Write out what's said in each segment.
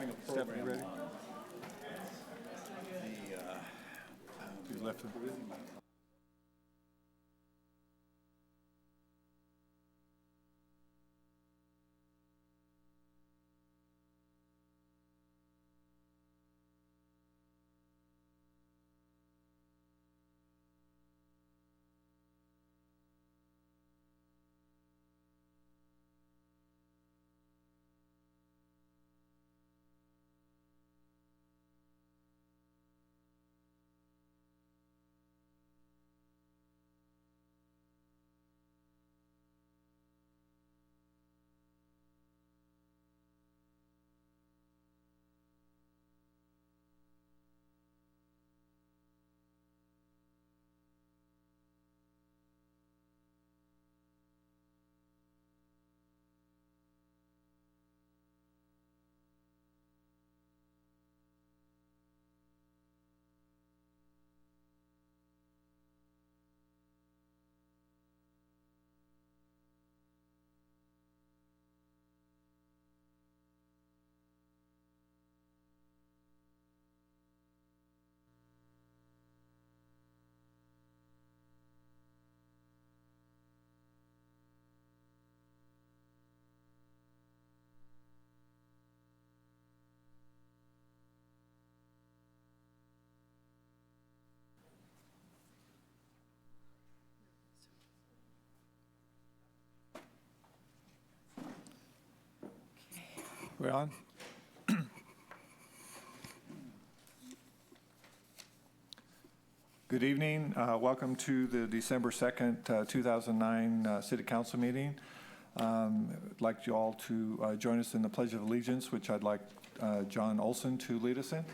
having a program ready? on He's left it. We're on? Good evening. Welcome to the December 2nd, 2009 City Council meeting. I'd like you all to join us in the Pledge of Allegiance, which I'd like John Olson to lead us in.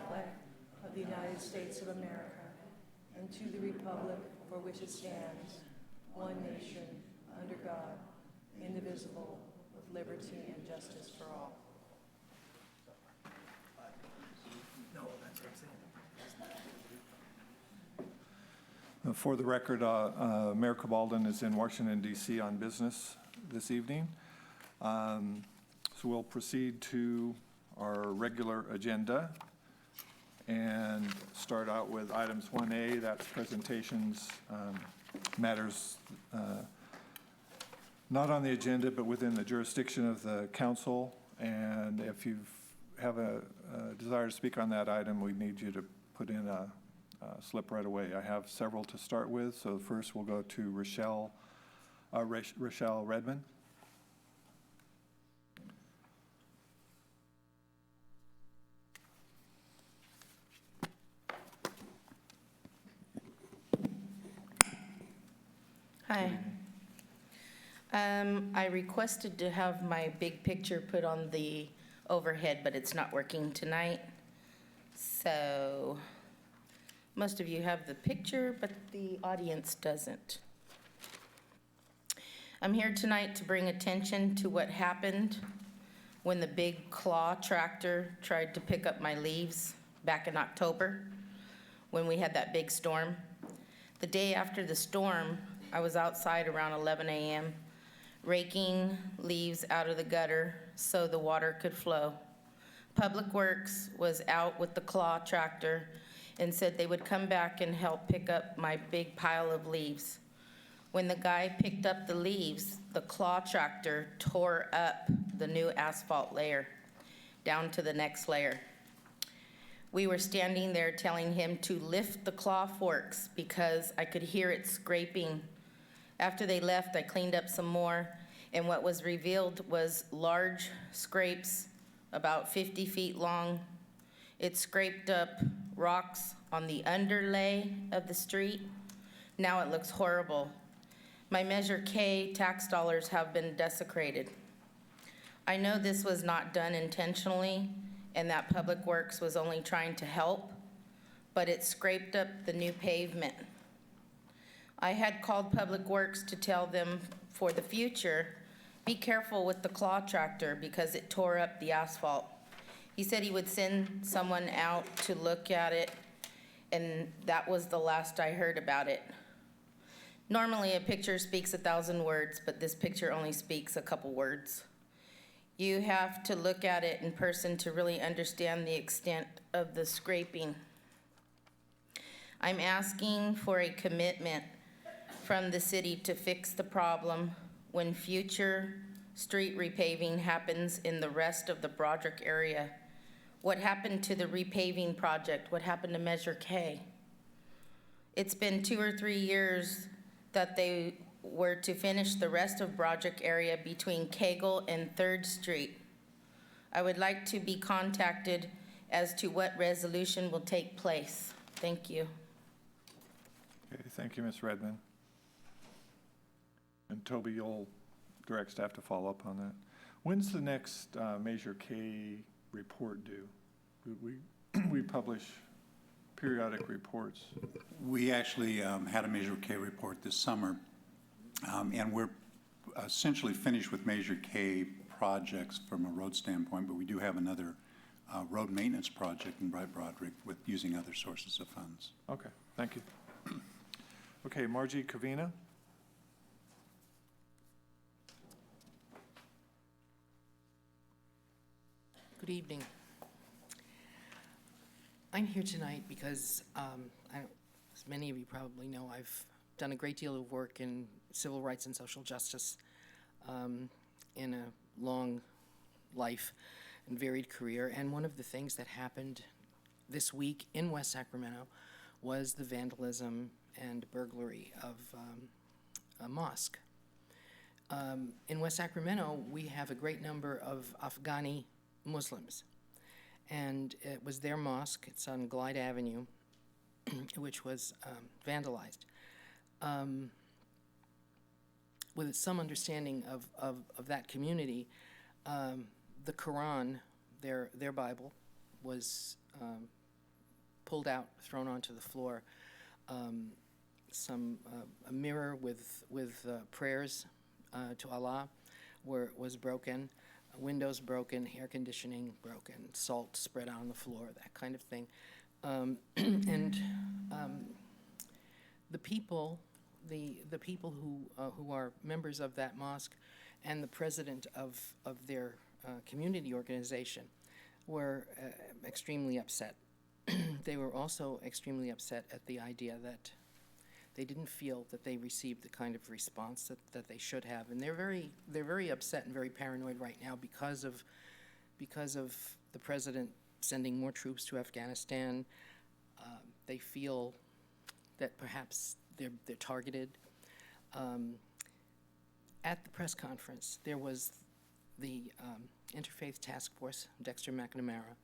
Flag of the United States of America, and to the republic for which it stands, one nation, under God, indivisible, with liberty and justice for all. For the record, Mayor Cabalden is in Washington, D.C. on business this evening. So we'll proceed to our regular agenda and start out with items 1A, that's presentations, matters not on the agenda but within the jurisdiction of the council. And if you have a desire to speak on that item, we need you to put in a slip right away. I have several to start with. So first we'll go to Rochelle Redmond. Hi. I requested to have my big picture put on the overhead, but it's not working tonight. So most of you have the picture, but the audience doesn't. I'm here tonight to bring attention to what happened when the big claw tractor tried to pick up my leaves back in October when we had that big storm. The day after the storm, I was outside around 11 a.m. raking leaves out of the gutter so the water could flow. Public Works was out with the claw tractor and said they would come back and help pick up my big pile of leaves. When the guy picked up the leaves, the claw tractor tore up the new asphalt layer down to the next layer. We were standing there telling him to lift the claw forks because I could hear it scraping. After they left, I cleaned up some more, and what was revealed was large scrapes about 50 feet long. It scraped up rocks on the underlay of the street. Now it looks horrible. My Measure K tax dollars have been desecrated. I know this was not done intentionally and that Public Works was only trying to help, but it scraped up the new pavement. I had called Public Works to tell them for the future, be careful with the claw tractor because it tore up the asphalt. He said he would send someone out to look at it, and that was the last I heard about it. Normally, a picture speaks 1,000 words, but this picture only speaks a couple words. You have to look at it in person to really understand the extent of the scraping. I'm asking for a commitment from the city to fix the problem when future street repaving happens in the rest of the Broderick area. What happened to the repaving project? What happened to Measure K? It's been 2 or 3 years that they were to finish the rest of Broderick area between Cagle and 3rd Street. I would like to be contacted as to what resolution will take place. Thank you. Okay, thank you, Ms. Redmond. And Toby, you'll direct staff to follow up on that. When's the next Measure K report due? We publish periodic reports. We actually had a Measure K report this summer, and we're essentially finished with Measure K projects from a road standpoint, but we do have another road maintenance project in Bright Broderick with using other sources of funds. Okay, thank you. Okay, Margie Cavina. Good evening. I'm here tonight because, as many of you probably know, I've done a great deal of work in civil rights and social justice in a long life and varied career. And one of the things that happened this week in West Sacramento was the vandalism and burglary of a mosque. In West Sacramento, we have a great number of Afghani Muslims. And it was their mosque, it's on Glide Avenue, which was vandalized. With some understanding of that community, the Quran, their Bible, was pulled out, thrown onto the floor. A mirror with prayers to Allah was broken. Windows broken, air conditioning broken, salt spread out on the floor, that kind of thing. The people who are members of that mosque and the president of their community organization were extremely upset. They were also extremely upset at the idea that they didn't feel that they received the kind of response that they should have. And they're very upset and very paranoid right now because of the president sending more troops to Afghanistan. They feel that perhaps they're targeted. At the press conference, there was the Interfaith Task Force, Dexter McNamara.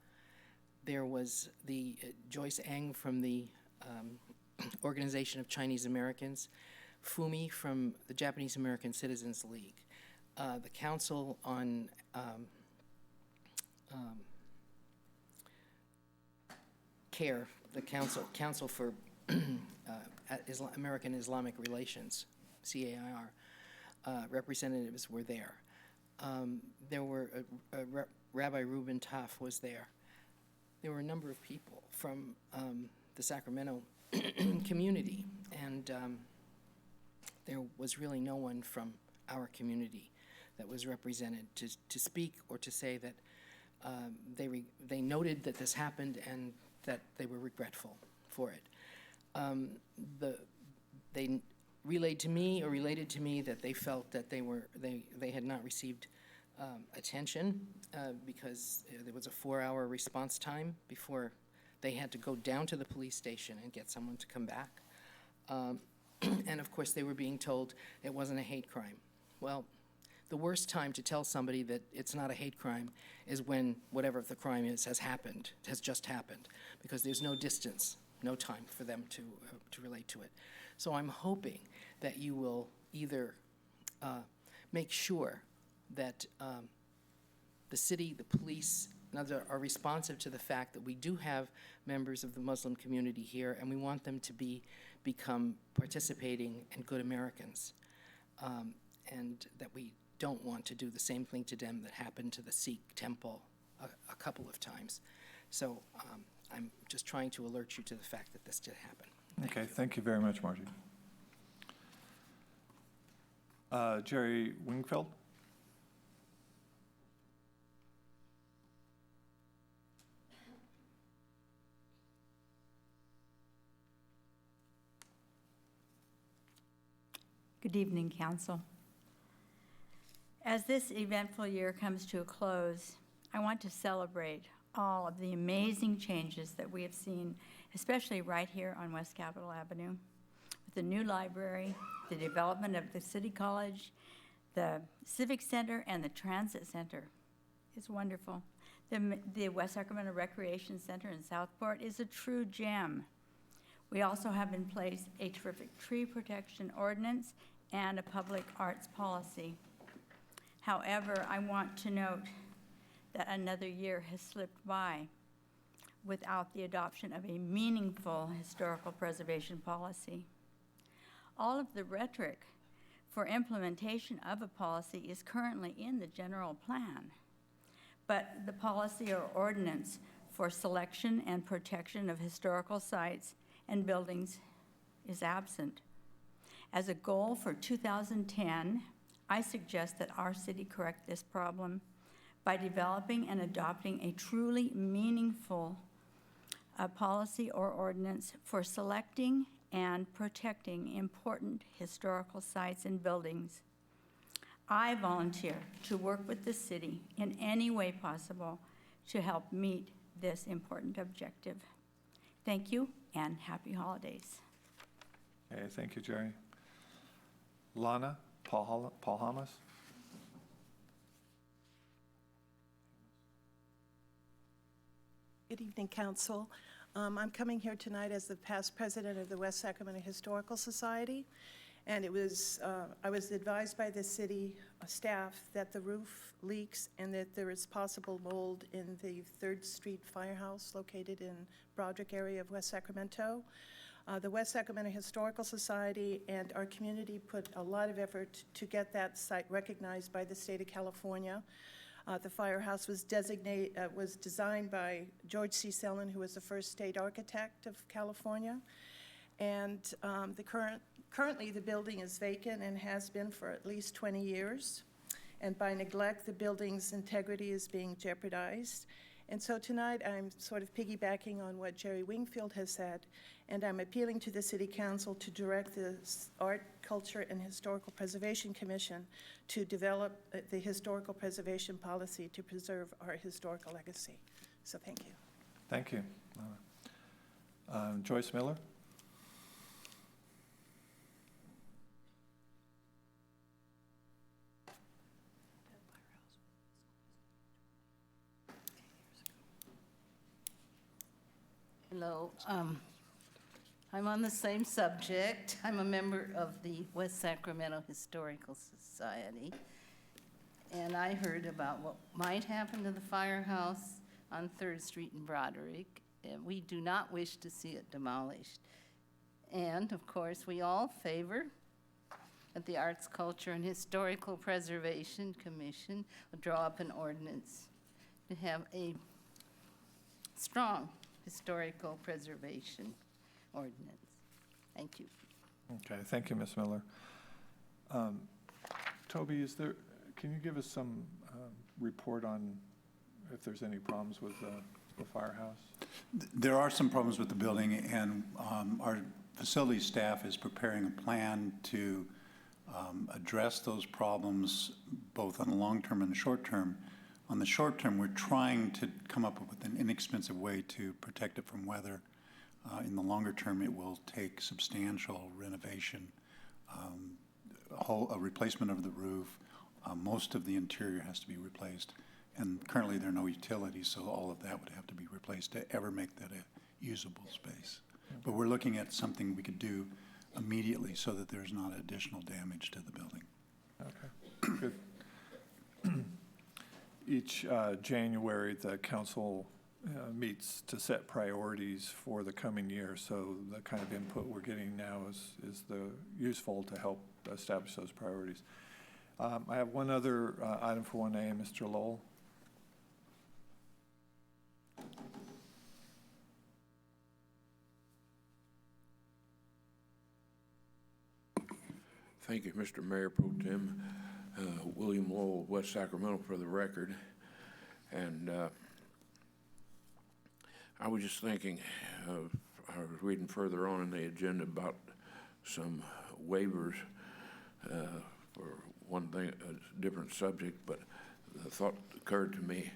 There was the Joyce Eng from the Organization of Chinese Americans, Fumi from the Japanese American Citizens League, the Council on CARE, the Council for American Islamic Relations, CAIR, representatives were there. There were Rabbi Reuben Taff was there. There were a number of people from the Sacramento community, and there was really no one from our community that was represented to speak or to say that they noted that this happened and that they were regretful for it. They relayed to me or related to me that they felt that they had not received attention because there was a 4-hour response time before they had to go down to the police station and get someone to come back. And of course, they were being told it wasn't a hate crime. Well, the worst time to tell somebody that it's not a hate crime is when whatever the crime is has happened, has just happened, because there's no distance, no time for them to relate to it. So I'm hoping that you will either make sure that the city, the police, and others are responsive to the fact that we do have members of the Muslim community here, and we want them to become participating and good Americans, and that we don't want to do the same thing to them that happened to the Sikh temple a couple of times. So I'm just trying to alert you to the fact that this did happen. Okay, thank you very much, Margie. Jerry Wingfield? Good evening, Council. As this eventful year comes to a close, I want to celebrate all of the amazing changes that we have seen, especially right here on West Capitol Avenue, with the new library, the development of the City College, the Civic Center, and the Transit Center. It's wonderful. The West Sacramento Recreation Center in Southport is a true gem. We also have in place a terrific tree protection ordinance and a public arts policy. However, I want to note that another year has slipped by without the adoption of a meaningful historical preservation policy. All of the rhetoric for implementation of a policy is currently in the general plan, but the policy or ordinance for selection and protection of historical sites and buildings is absent. As a goal for 2010, I suggest that our city correct this problem by developing and adopting a truly meaningful policy or ordinance for selecting and protecting important historical sites and buildings. I volunteer to work with the city in any way possible to help meet this important objective. Thank you and happy holidays. Okay, thank you, Jerry. Lana Paul-Hamas? Good evening, Council. I'm coming here tonight as the past president of the West Sacramento Historical Society, and I was advised by the city staff that the roof leaks and that there is possible mold in the 3rd Street Firehouse located in Broderick area of West Sacramento. The West Sacramento Historical Society and our community put a lot of effort to get that site recognized by the state of California. The firehouse was designed by George C. Sellon, who was the first state architect of California. And currently the building is vacant and has been for at least 20 years. And by neglect, the building's integrity is being jeopardized. And so tonight I'm sort of piggybacking on what Jerry Wingfield has said, and I'm appealing to the City Council to direct the Art, Culture, and Historical Preservation Commission to develop the historical preservation policy to preserve our historical legacy. So thank you. Thank you. Joyce Miller? Hello. I'm on the same subject. I'm a member of the West Sacramento Historical Society, and I heard about what might happen to the firehouse on 3rd Street in Broderick, and we do not wish to see it demolished. And, of course, we all favor that the Arts, Culture, and Historical Preservation Commission will draw up an ordinance to have a strong historical preservation ordinance. Thank you. Okay, thank you, Ms. Miller. Toby, can you give us some report on if there's any problems with the firehouse? There are some problems with the building, and our facility staff is preparing a plan to address those problems both on the long term and the short term. On the short term, we're trying to come up with an inexpensive way to protect it from weather. In the longer term, it will take substantial renovation, a replacement of the roof. Most of the interior has to be replaced, and currently there are no utilities, so all of that would have to be replaced to ever make that a usable space. But we're looking at something we could do immediately so that there's not additional damage to the building. Okay, good. Each January, the council meets to set priorities for the coming year, so the kind of input we're getting now is useful to help establish those priorities. I have one other item for 1A, Mr. Lowell. Thank you, Mr. Mayor Pro Tem. William Lowell, West Sacramento, for the record. And I was just thinking, I was reading further on in the agenda about some waivers for one thing, a different subject, but the thought occurred to me.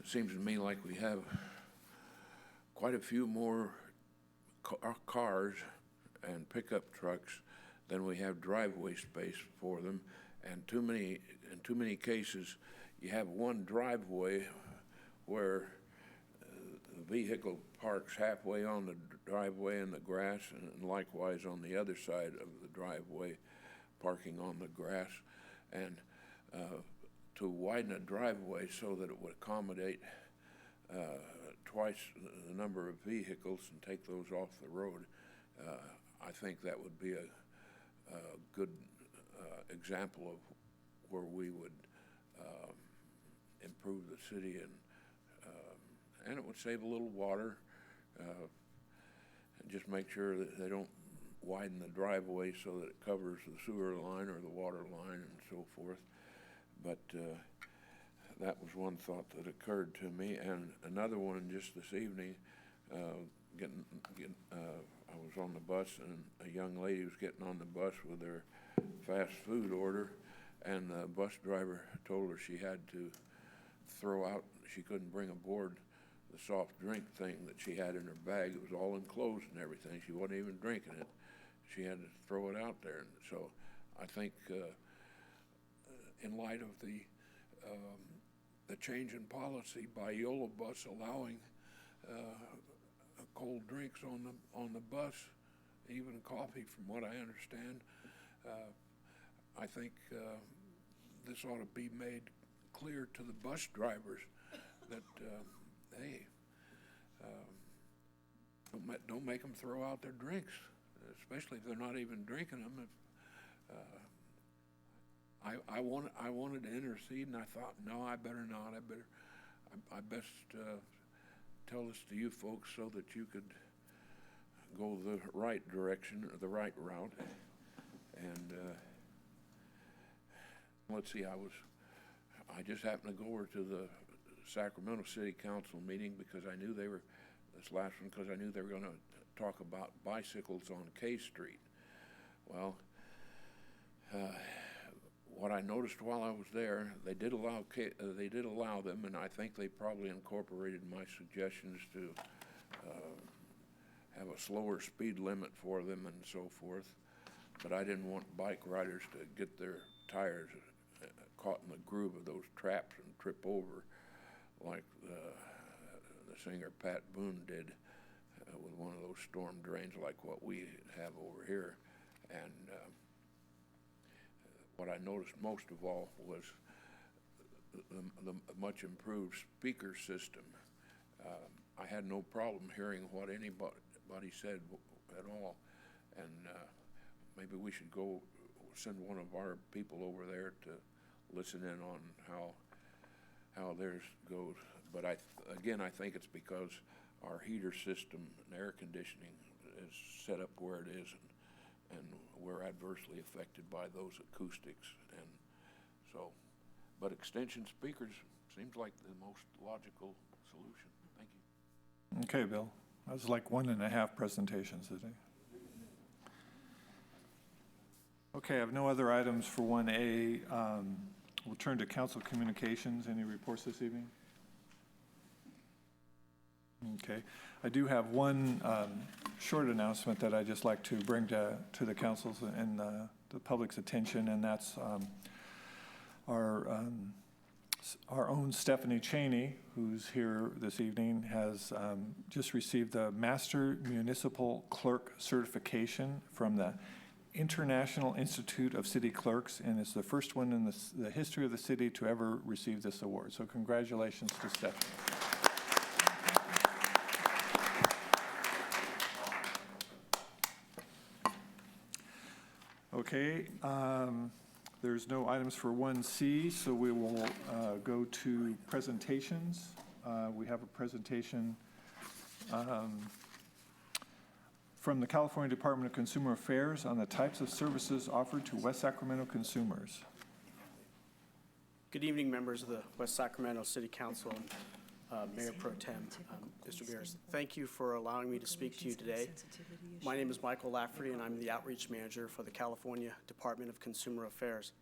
It seems to me like we have quite a few more cars and pickup trucks than we have driveway space for them, and in too many cases, you have one driveway where the vehicle parks halfway on the driveway in the grass, and likewise on the other side of the driveway, parking on the grass. And to widen a driveway so that it would accommodate twice the number of vehicles and take those off the road, I think that would be a good example of where we would improve the city, and it would save a little water, and just make sure that they don't widen the driveway so that it covers the sewer line or the water line and so forth. But that was one thought that occurred to me, and another one just this evening. I was on the bus, and a young lady was getting on the bus with her fast food order, and the bus driver told her she had to throw out, she couldn't bring aboard the soft drink thing that she had in her bag. It was all enclosed and everything. She wasn't even drinking it. She had to throw it out there. And so I think in light of the change in policy by YOLO Bus allowing cold drinks on the bus, even coffee, from what I understand, I think this ought to be made clear to the bus drivers that hey, don't make them throw out their drinks, especially if they're not even drinking them. I wanted to intercede, and I thought, no, I better not. I best tell this to you folks so that you could go the right direction or the right route. And let's see, I just happened to go over to the Sacramento City Council meeting because I knew they were, this last one, because I knew they were going to talk about bicycles on K Street. Well, what I noticed while I was there, they did allow them, and I think they probably incorporated my suggestions to have a slower speed limit for them and so forth. But I didn't want bike riders to get their tires caught in the groove of those traps and trip over like the singer Pat Boone did with one of those storm drains like what we have over here. And what I noticed most of all was the much improved speaker system. I had no problem hearing what anybody said at all, and maybe we should go send one of our people over there to listen in on how theirs goes. But I think it's because our heater system and air conditioning is set up where it is, and we're adversely affected by those acoustics. And so, but extension speakers seems like the most logical solution. Thank you. Okay, Bill. That was like 1.5 presentations today. Okay, I have no other items for 1A. We'll turn to council communications. Any reports this evening? Okay. I do have one short announcement that I'd just like to bring to the council's and the public's attention, and that's our own Stephanie Cheney, who's here this evening, has just received the Master Municipal Clerk certification from the International Institute of City Clerks, and it's the first one in the history of the city to ever receive this award. So congratulations to Stephanie. Okay, there's no items for 1C, so we will go to presentations. We have a presentation from the California Department of Consumer Affairs on the types of services offered to West Sacramento consumers. Good evening, members of the West Sacramento City Council and Mayor Pro Tem, Mr. Beers. Thank you for allowing me to speak to you today. My name is Michael Lafferty, and I'm the Outreach Manager for the California Department of Consumer Affairs.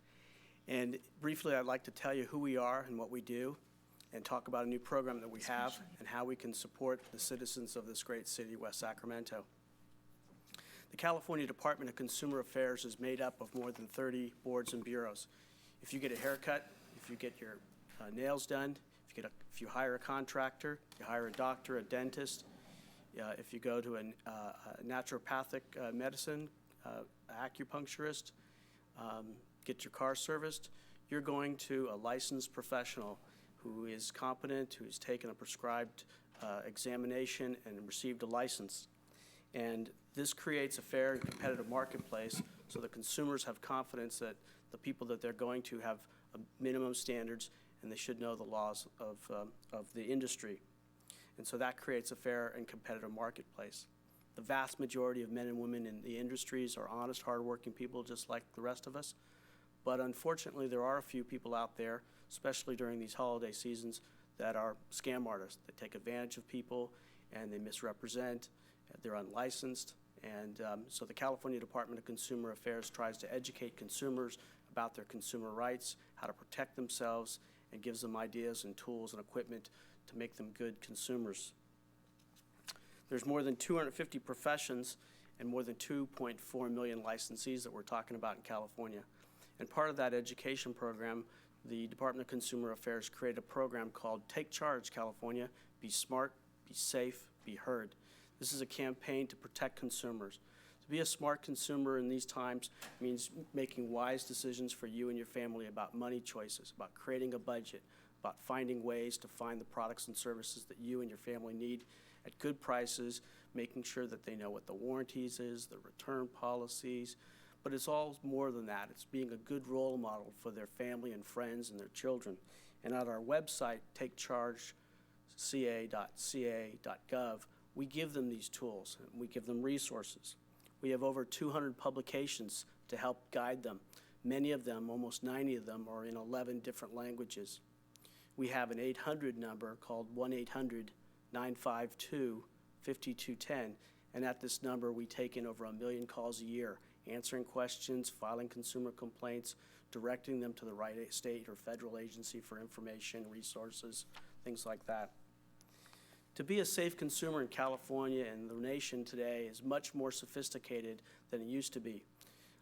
And briefly, I'd like to tell you who we are and what we do, and talk about a new program that we have and how we can support the citizens of this great city, West Sacramento. The California Department of Consumer Affairs is made up of more than 30 boards and bureaus. If you get a haircut, if you get your nails done, if you hire a contractor, you hire a doctor, a dentist, if you go to a naturopathic medicine, acupuncturist, get your car serviced, you're going to a licensed professional who is competent, who's taken a prescribed examination and received a license. And this creates a fair and competitive marketplace so that consumers have confidence that the people that they're going to have minimum standards, and they should know the laws of the industry. And so that creates a fair and competitive marketplace. The vast majority of men and women in the industries are honest, hardworking people just like the rest of us. But unfortunately, there are a few people out there, especially during these holiday seasons, that are scam artists. They take advantage of people and they misrepresent. They're unlicensed. And so the California Department of Consumer Affairs tries to educate consumers about their consumer rights, how to protect themselves, and gives them ideas and tools and equipment to make them good consumers. There's more than 250 professions and more than 2.4 million licensees that we're talking about in California. And part of that education program, the Department of Consumer Affairs created a program called Take Charge California, Be Smart, Be Safe, Be Heard. This is a campaign to protect consumers. To be a smart consumer in these times means making wise decisions for you and your family about money choices, about creating a budget, about finding ways to find the products and services that you and your family need at good prices, making sure that they know what the warranties is, the return policies. But it's all more than that. It's being a good role model for their family and friends and their children. And at our website, takechargeca.ca.gov, we give them these tools, and we give them resources. We have over 200 publications to help guide them. Many of them, almost 90 of them, are in 11 different languages. We have an 800 number called 1-800-952-5210, and at this number we take in over 1 million calls a year, answering questions, filing consumer complaints, directing them to the right state or federal agency for information, resources, things like that. To be a safe consumer in California and the nation today is much more sophisticated than it used to be.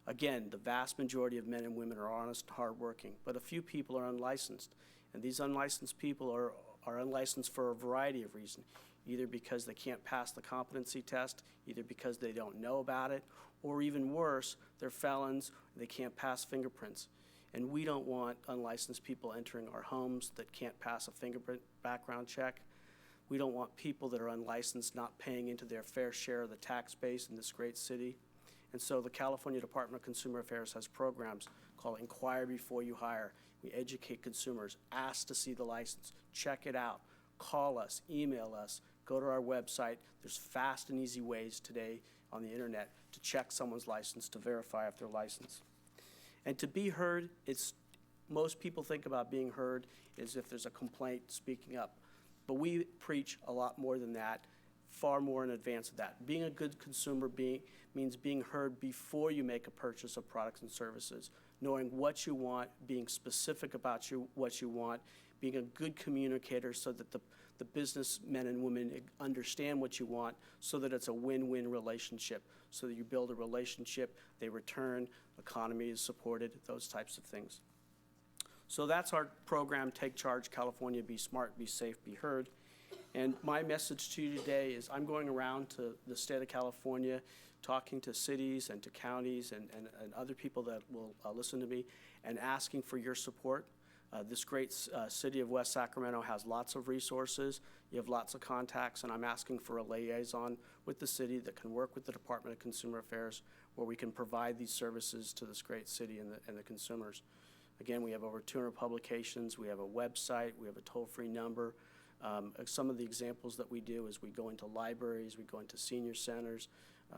Again, the vast majority of men and women are honest, hardworking, but a few people are unlicensed. And these unlicensed people are unlicensed for a variety of reasons, either because they can't pass the competency test, either because they don't know about it, or even worse, they're felons, they can't pass fingerprints. And we don't want unlicensed people entering our homes that can't pass a fingerprint background check. We don't want people that are unlicensed not paying into their fair share of the tax base in this great city. And so the California Department of Consumer Affairs has programs called Inquire Before You Hire. We educate consumers, ask to see the license, check it out, call us, email us, go to our website. There's fast and easy ways today on the internet to check someone's license, to verify if they're licensed. And to be heard, most people think about being heard is if there's a complaint, speaking up. But we preach a lot more than that, far more in advance of that. Being a good consumer means being heard before you make a purchase of products and services, knowing what you want, being specific about what you want, being a good communicator so that the businessmen and women understand what you want, so that it's a win-win relationship, so that you build a relationship, they return, economy is supported, those types of things. So that's our program, Take Charge California, Be Smart, Be Safe, Be Heard. And my message to you today is I'm going around to the state of California, talking to cities and to counties and other people that will listen to me, and asking for your support. This great city of West Sacramento has lots of resources. You have lots of contacts, and I'm asking for a liaison with the city that can work with the Department of Consumer Affairs, where we can provide these services to this great city and the consumers. Again, we have over 200 publications. We have a website. We have a toll-free number. Some of the examples that we do is we go into libraries, we go into senior centers,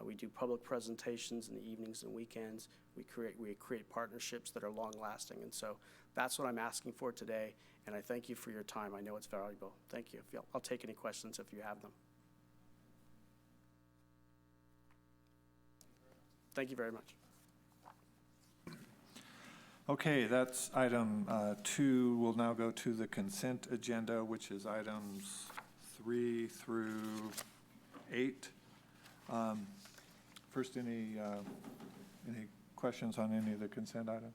We do public presentations in the evenings and weekends. We create partnerships that are long-lasting. And so that's what I'm asking for today, and I thank you for your time. I know it's valuable. Thank you. I'll take any questions if you have them. Thank you very much. Okay, that's item 2. We'll now go to the consent agenda, which is items 3 through 8. First, any questions on any of the consent items?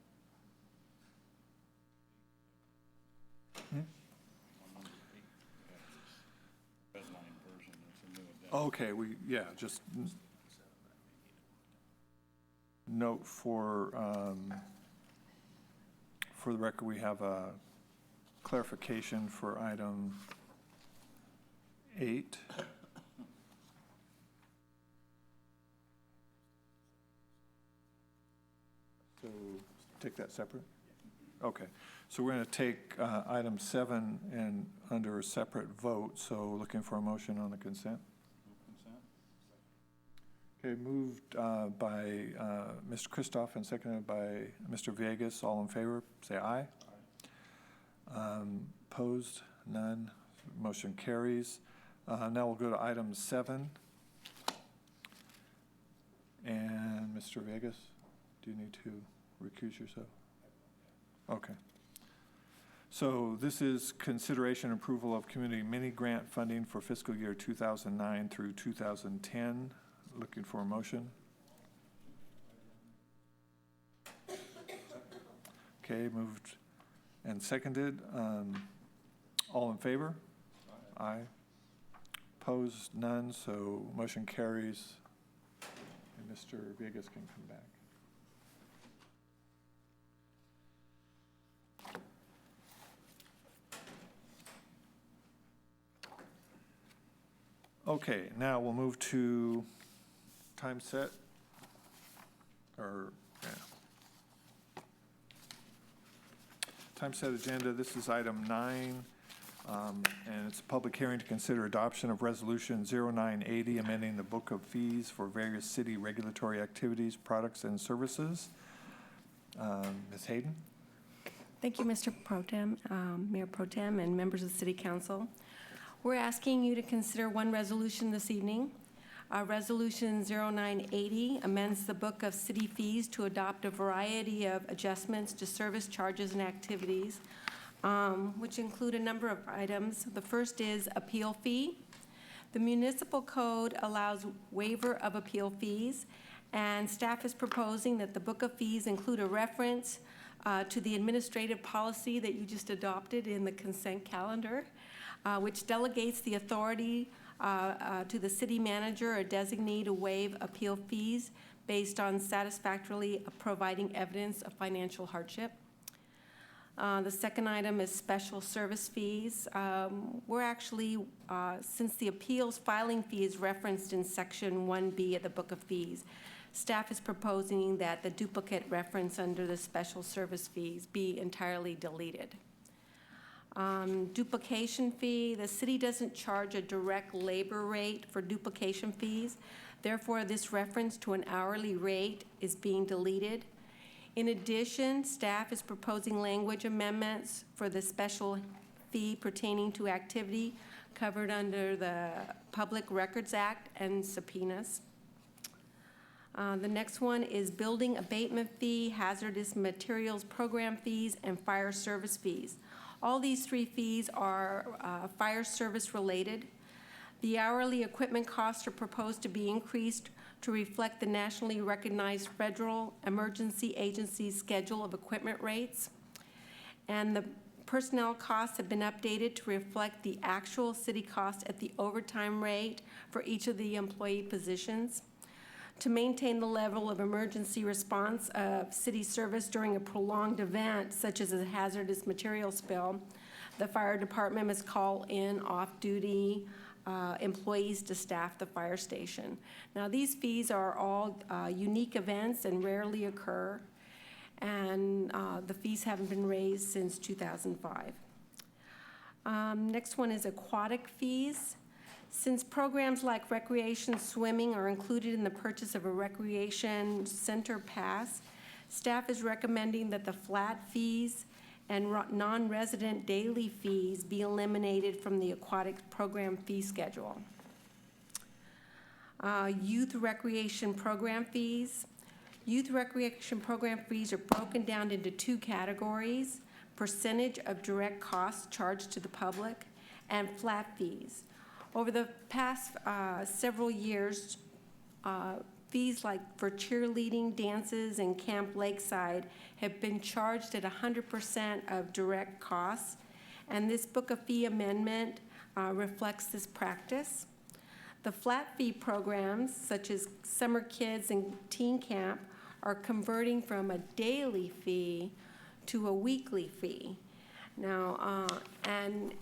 Okay, just note for the record, we have a clarification for item 8. So take that separate? Okay. So we're going to take item 7 and under a separate vote. So looking for a motion on the consent. Okay, moved by Mr. Christoph and seconded by Mr. Villegas. All in favor, say aye. Opposed? None. Motion carries. Now we'll go to item 7. And Mr. Villegas, do you need to recuse yourself? Okay. So this is consideration and approval of community mini grant funding for fiscal year 2009 through 2010. Looking for a motion. Okay, moved and seconded. All in favor? Aye. Opposed? None. So motion carries. And Mr. Villegas can come back. Okay, now we'll move to time set, time set agenda. This is item 9, and it's a public hearing to consider adoption of Resolution 0980, amending the Book of Fees for various city regulatory activities, products, and services. Ms. Hayden? Thank you, Mr. Pro Tem, Mayor Pro Tem, and members of the City Council. We're asking you to consider one resolution this evening. Resolution 0980 amends the Book of City Fees to adopt a variety of adjustments to service charges and activities, which include a number of items. The first is appeal fee. The municipal code allows waiver of appeal fees, and staff is proposing that the Book of Fees include a reference to the administrative policy that you just adopted in the consent calendar, which delegates the authority to the city manager or designee to waive appeal fees based on satisfactorily providing evidence of financial hardship. The second item is special service fees. We're actually, since the appeals filing fee is referenced in Section 1B of the Book of Fees, staff is proposing that the duplicate reference under the special service fees be entirely deleted. Duplication fee, the city doesn't charge a direct labor rate for duplication fees. Therefore, this reference to an hourly rate is being deleted. In addition, staff is proposing language amendments for the special fee pertaining to activity covered under the Public Records Act and subpoenas. The next one is building abatement fee, hazardous materials program fees, and fire service fees. All these 3 fees are fire service related. The hourly equipment costs are proposed to be increased to reflect the nationally recognized Federal Emergency Agency's schedule of equipment rates. And the personnel costs have been updated to reflect the actual city cost at the overtime rate for each of the employee positions. To maintain the level of emergency response of city service during a prolonged event, such as a hazardous material spill, the fire department must call in off-duty employees to staff the fire station. Now, these fees are all unique events and rarely occur, and the fees haven't been raised since 2005. Next one is aquatic fees. Since programs like recreation swimming are included in the purchase of a recreation center pass, staff is recommending that the flat fees and non-resident daily fees be eliminated from the aquatic program fee schedule. Youth recreation program fees. Youth recreation program fees are broken down into two categories: percentage of direct costs charged to the public and flat fees. Over the past several years, fees like for cheerleading, dances, and Camp Lakeside have been charged at 100% of direct costs, and this book of fee amendment reflects this practice. The flat fee programs, such as Summer Kids and Teen Camp, are converting from a daily fee to a weekly fee. Now, and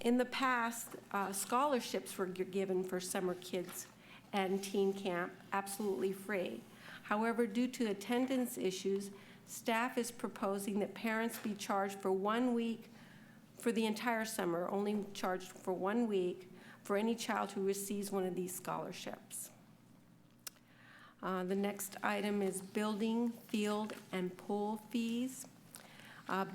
in the past, scholarships were given for Summer Kids and Teen Camp absolutely free. However, due to attendance issues, staff is proposing that parents be charged for 1 week for the entire summer, only charged for 1 week for any child who receives one of these scholarships. The next item is building, field, and pool fees.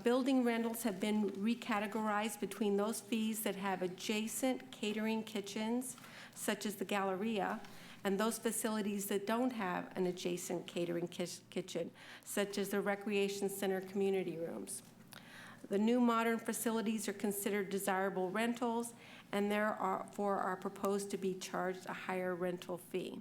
Building rentals have been recategorized between those fees that have adjacent catering kitchens, such as the Galleria, and those facilities that don't have an adjacent catering kitchen, such as the Recreation Center community rooms. The new modern facilities are considered desirable rentals and therefore are proposed to be charged a higher rental fee.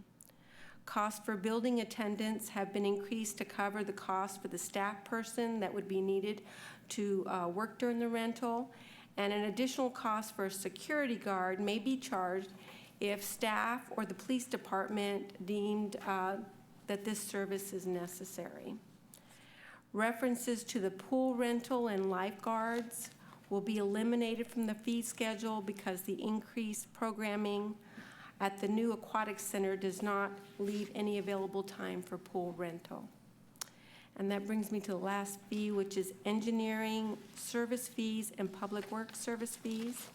Costs for building attendants have been increased to cover the cost for the staff person that would be needed to work during the rental, and an additional cost for a security guard may be charged if staff or the police department deemed that this service is necessary. References to the pool rental and lifeguards will be eliminated from the fee schedule because the increased programming at the new aquatic center does not leave any available time for pool rental. And that brings me to the last fee, which is engineering service fees and public works service fees.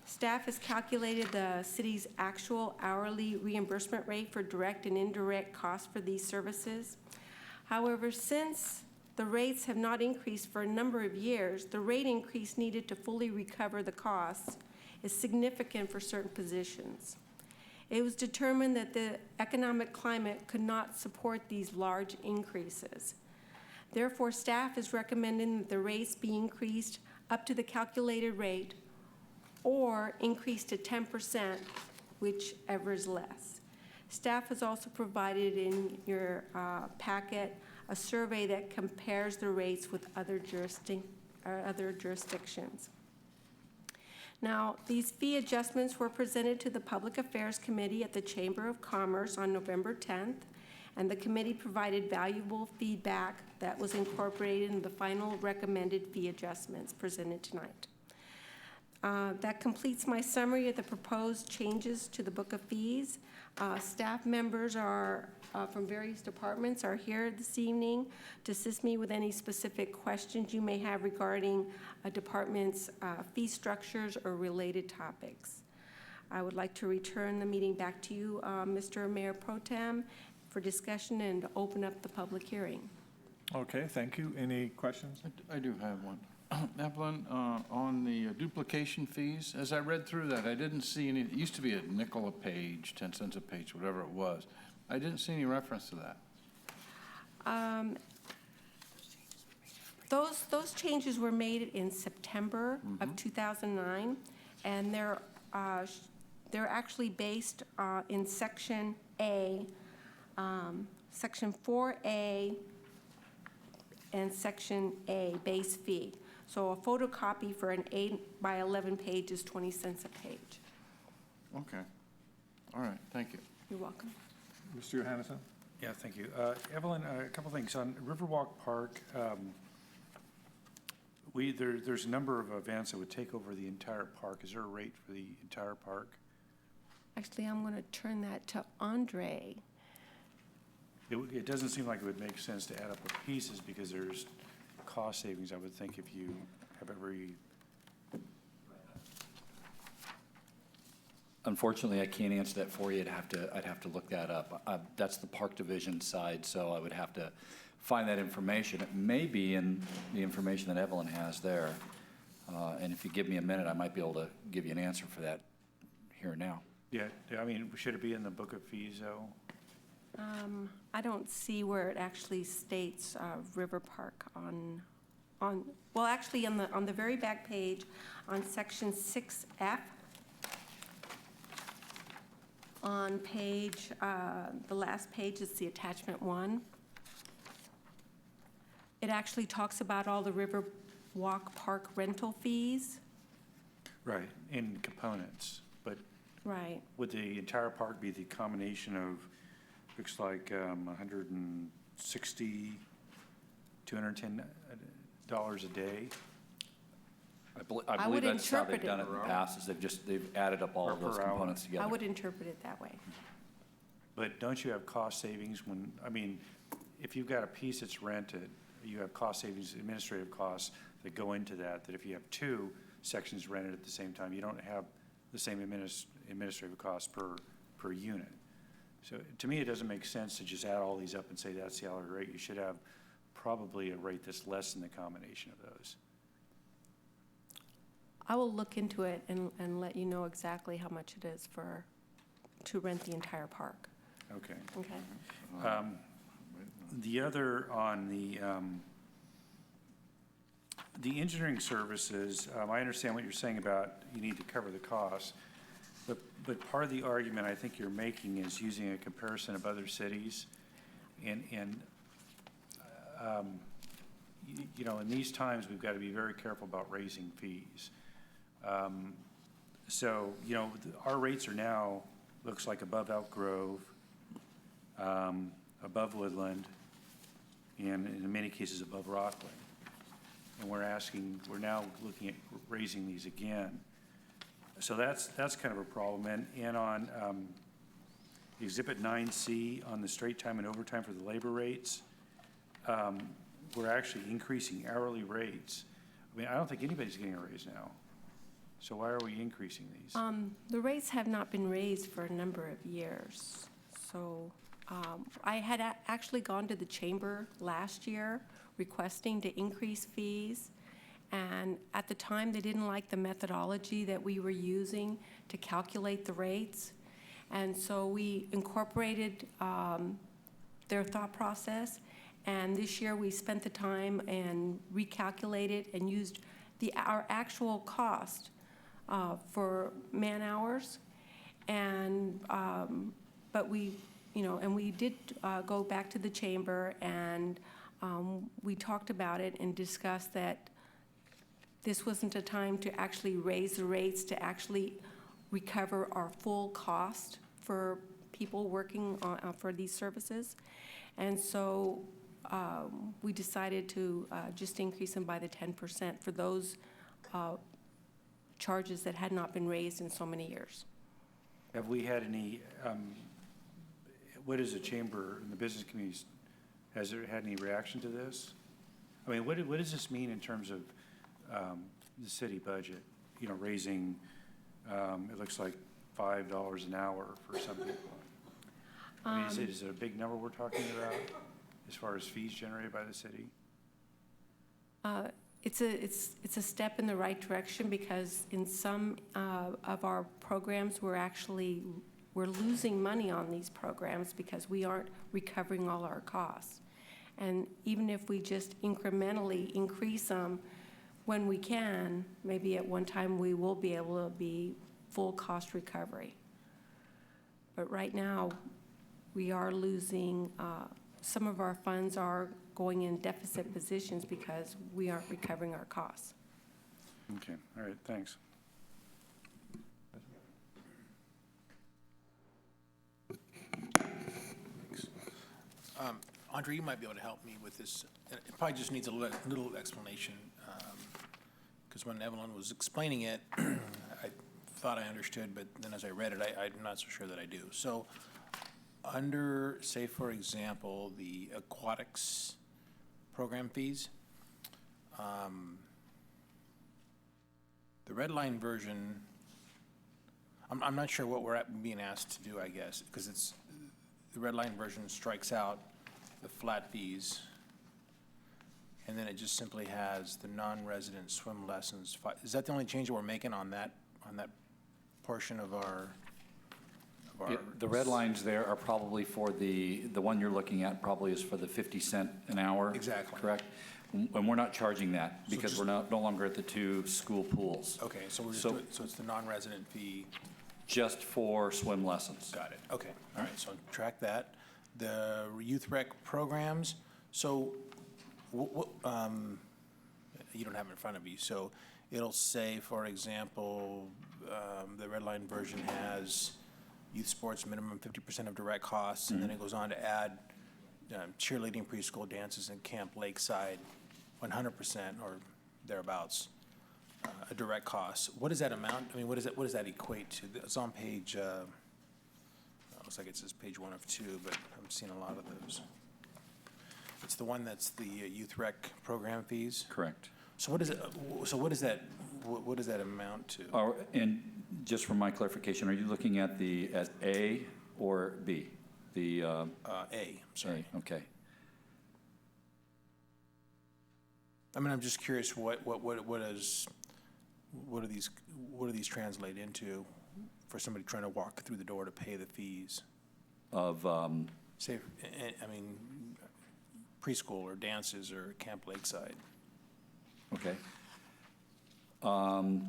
Staff has calculated the city's actual hourly reimbursement rate for direct and indirect costs for these services. However, since the rates have not increased for a number of years, the rate increase needed to fully recover the costs is significant for certain positions. It was determined that the economic climate could not support these large increases. Therefore, staff is recommending that the rates be increased up to the calculated rate or increased to 10%, whichever is less. Staff has also provided in your packet a survey that compares the rates with other jurisdictions. Now, these fee adjustments were presented to the Public Affairs Committee at the Chamber of Commerce on November 10th, and the committee provided valuable feedback that was incorporated in the final recommended fee adjustments presented tonight. That completes my summary of the proposed changes to the Book of Fees. Staff members from various departments are here this evening to assist me with any specific questions you may have regarding a department's fee structures or related topics. I would like to return the meeting back to you, Mr. Mayor Pro Tem, for discussion and open up the public hearing. Okay, thank you. Any questions? I do have one. Evelyn, on the duplication fees, as I read through that, I didn't see any. It used to be a nickel a page, 10 cents a page, whatever it was. I didn't see any reference to that. Those changes were made in September of 2009, and they're actually based in Section A, Section 4A, and Section A, base fee. So a photocopy for an 8 by 11 page is 20 cents a page. Okay. All right, thank you. You're welcome. Mr. Johannesson? Yeah, thank you. Evelyn, a couple things. On Riverwalk Park, there's a number of events that would take over the entire park. Is there a rate for the entire park? Actually, I'm going to turn that to Andre. It doesn't seem like it would make sense to add up the pieces because there's cost savings, I would think, if you have every... Unfortunately, I can't answer that for you. I'd have to look that up. That's the Park Division side, so I would have to find that information. It may be in the information that Evelyn has there. And if you give me a minute, I might be able to give you an answer for that here and now. Yeah, I mean, should it be in the book of fees, though? I don't see where it actually states River Park well, actually, on the very back page, on section 6F, on page, the last page is the attachment 1. It actually talks about all the Riverwalk Park rental fees. Right, in components, but Right. would the entire park be the combination of, looks like 160, $210 a day? I I believe would that's how they've interpret done it. it in the past, is they've added up all Or of those per hour. components together. I would interpret it that way. But don't you have cost savings when, I mean, if you've got a piece that's rented, you have cost savings, administrative costs that go into that, that if you have two sections rented at the same time, you don't have the same administrative costs per unit. So to me, it doesn't make sense to just add all these up and say that's the hourly rate. You should have probably a rate that's less than the combination of those. I will look into it and let you know exactly how much it is to rent the entire park. Okay. Okay? The other on the engineering services, I understand what you're saying about you need to cover the costs, but part of the argument I think you're making is using a comparison of other cities, and you know, in these times, we've got to be very careful about raising fees. So, you know, our rates are now, looks like above Elk Grove, above Woodland, and in many cases above Rockland. And we're now looking at raising these again. So that's kind of a problem. And on Exhibit 9C, on the straight time and overtime for the labor rates, we're actually increasing hourly rates. I mean, I don't think anybody's getting a raise now. So why are we increasing these? The rates have not been raised for a number of years. So I had actually gone to the chamber last year requesting to increase fees. And at the time, they didn't like the methodology that we were using to calculate the rates. And so we incorporated their thought process. And this year, we spent the time and recalculated and used our actual cost for man hours. And, but we, you know, and we did go back to the chamber and we talked about it and discussed that this wasn't a time to actually raise the rates to actually recover our full cost for people working for these services. And so we decided to just increase them by the 10% for those charges that had not been raised in so many years. Have we had any, what is the chamber and the business community, has there had any reaction to this? I mean, what does this mean in terms of the city budget? You know, raising, it looks like $5 an hour for some people. I mean, is it a big number we're talking about as far as fees generated by the city? It's a step in the right direction because in some of our programs, we're losing money on these programs because we aren't recovering all our costs. And even if we just incrementally increase them when we can, maybe at one time we will be able to be full cost recovery. But right now, we are losing, some of our funds are going in deficit positions because we aren't recovering our costs. Okay, all right, thanks. Andre, you might be able to help me with this. It probably just needs a little explanation, because when Evelyn was explaining it, I thought I understood, but then as I read it, I'm not so sure that I do. So under, say, for example, the aquatics program fees, the red line version, I'm not sure what we're being asked to do, I guess, because it's, the red line version strikes out the flat fees, and then it just simply has the non-resident swim lessons. Is that the only change that we're making on that portion of our? Yeah, the red lines there are probably for the one you're looking at probably is for the 50 cent an hour. Exactly. Correct? And we're not charging that because we're no longer at the 2 school pools. Okay, so we're just doing, so it's the non-resident fee. Just for swim lessons. Got it, okay, all right, so track that. The youth rec programs, so, you don't have it in front of you, so it'll say, for example, the red line version has youth sports minimum 50% of direct costs, and then it goes on to add cheerleading, preschool dances, and Camp Lakeside, 100% or thereabouts. A direct cost. What does that amount, I mean, what does that equate to? It's on page, looks like it says page 1 of 2, but I'm seeing a lot of those. It's the one that's the youth rec program fees? Correct. So what is it, what does that amount to? And just for my clarification, are you looking at as A or B? The A, I'm sorry. A, okay. I mean, I'm just curious, what do these translate into for somebody trying to walk through the door to pay the fees? Of, Say, I mean, preschool or dances or Camp Lakeside. okay.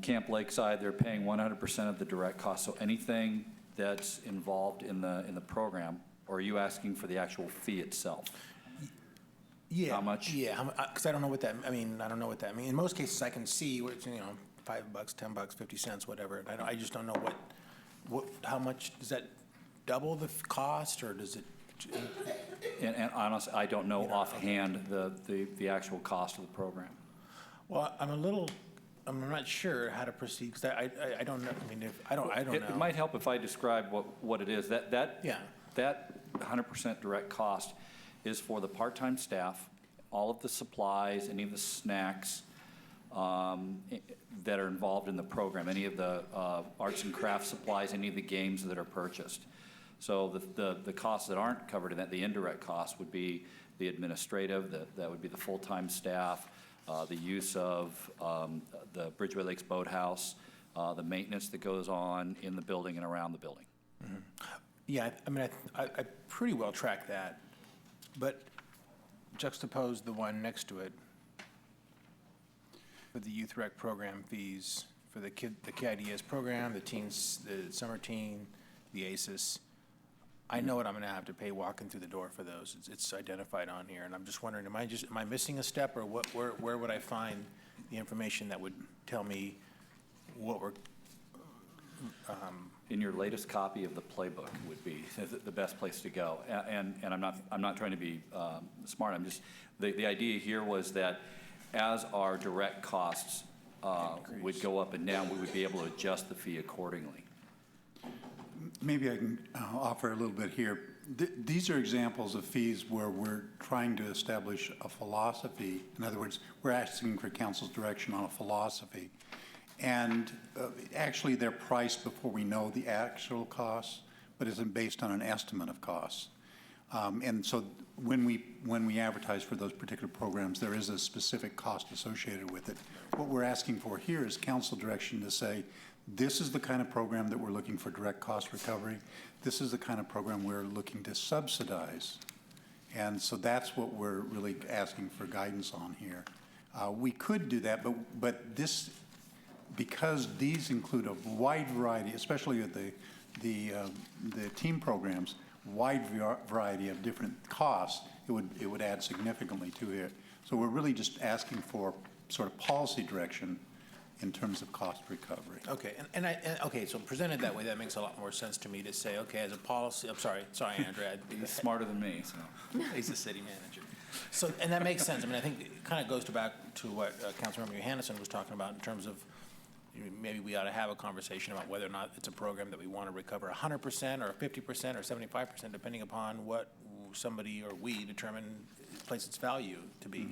Camp Lakeside, they're paying 100% of the direct cost. So anything that's involved in the program, or are you asking for the actual fee itself? Yeah. How much? Yeah, because I don't know what that, I mean, I don't know what that means. In most cases, I can see what, $5, $10, 50 cents, whatever. I just don't know how much, does that double the cost, or does it? And honestly, I don't know offhand the actual cost of the program. Well, I'm not sure how to proceed, because I don't know, I mean, I don't know. It might help if I describe what it is. That Yeah. 100% direct cost is for the part-time staff, all of the supplies, any of the snacks that are involved in the program, any of the arts and crafts supplies, any of the games that are purchased. So the costs that aren't covered in that, the indirect costs would be the administrative, that would be the full-time staff, the use of the Bridgeway Lakes Boathouse, the maintenance that goes on in the building and around the building. Mm-hmm. Yeah, I mean, I pretty well track that, but juxtapose the one next to it for the youth rec program fees for the KIDS program, the teens, the summer teen, the ACES. I know what I'm going to have to pay walking through the door for those. It's identified on here, and I'm just wondering, am I missing a step, or where would I find the information that would tell me what we're? In your latest copy of the playbook would be the best place to go. And I'm not trying to be smart. I'm just, the idea here was that as our direct costs would go up and down, we would be able to adjust the fee accordingly. Maybe I can offer a little bit here. These are examples of fees where we're trying to establish a philosophy. In other words, we're asking for council's direction on a philosophy. And actually, they're priced before we know the actual costs, but it's based on an estimate of costs. And so when we advertise for those particular programs, there is a specific cost associated with it. What we're asking for here is council direction to say, this is the kind of program that we're looking for direct cost recovery. This is the kind of program we're looking to subsidize. And so that's what we're really asking for guidance on here. We could do that, but this, because these include a wide variety, especially with the team programs, wide variety of different costs, it would add significantly to it. So we're really just asking for sort of policy direction in terms of cost recovery. Okay, okay, so presented that way, that makes a lot more sense to me to say, okay, as a policy, I'm sorry, Andrew. He's smarter than me, so. He's the city manager. So, and that makes sense. I mean, I think it kind of goes back to what Councilmember Johannesson was talking about in terms of maybe we ought to have a conversation about whether or not it's a program that we want to recover 100% or 50% or 75%, depending upon what somebody or we place its value to be,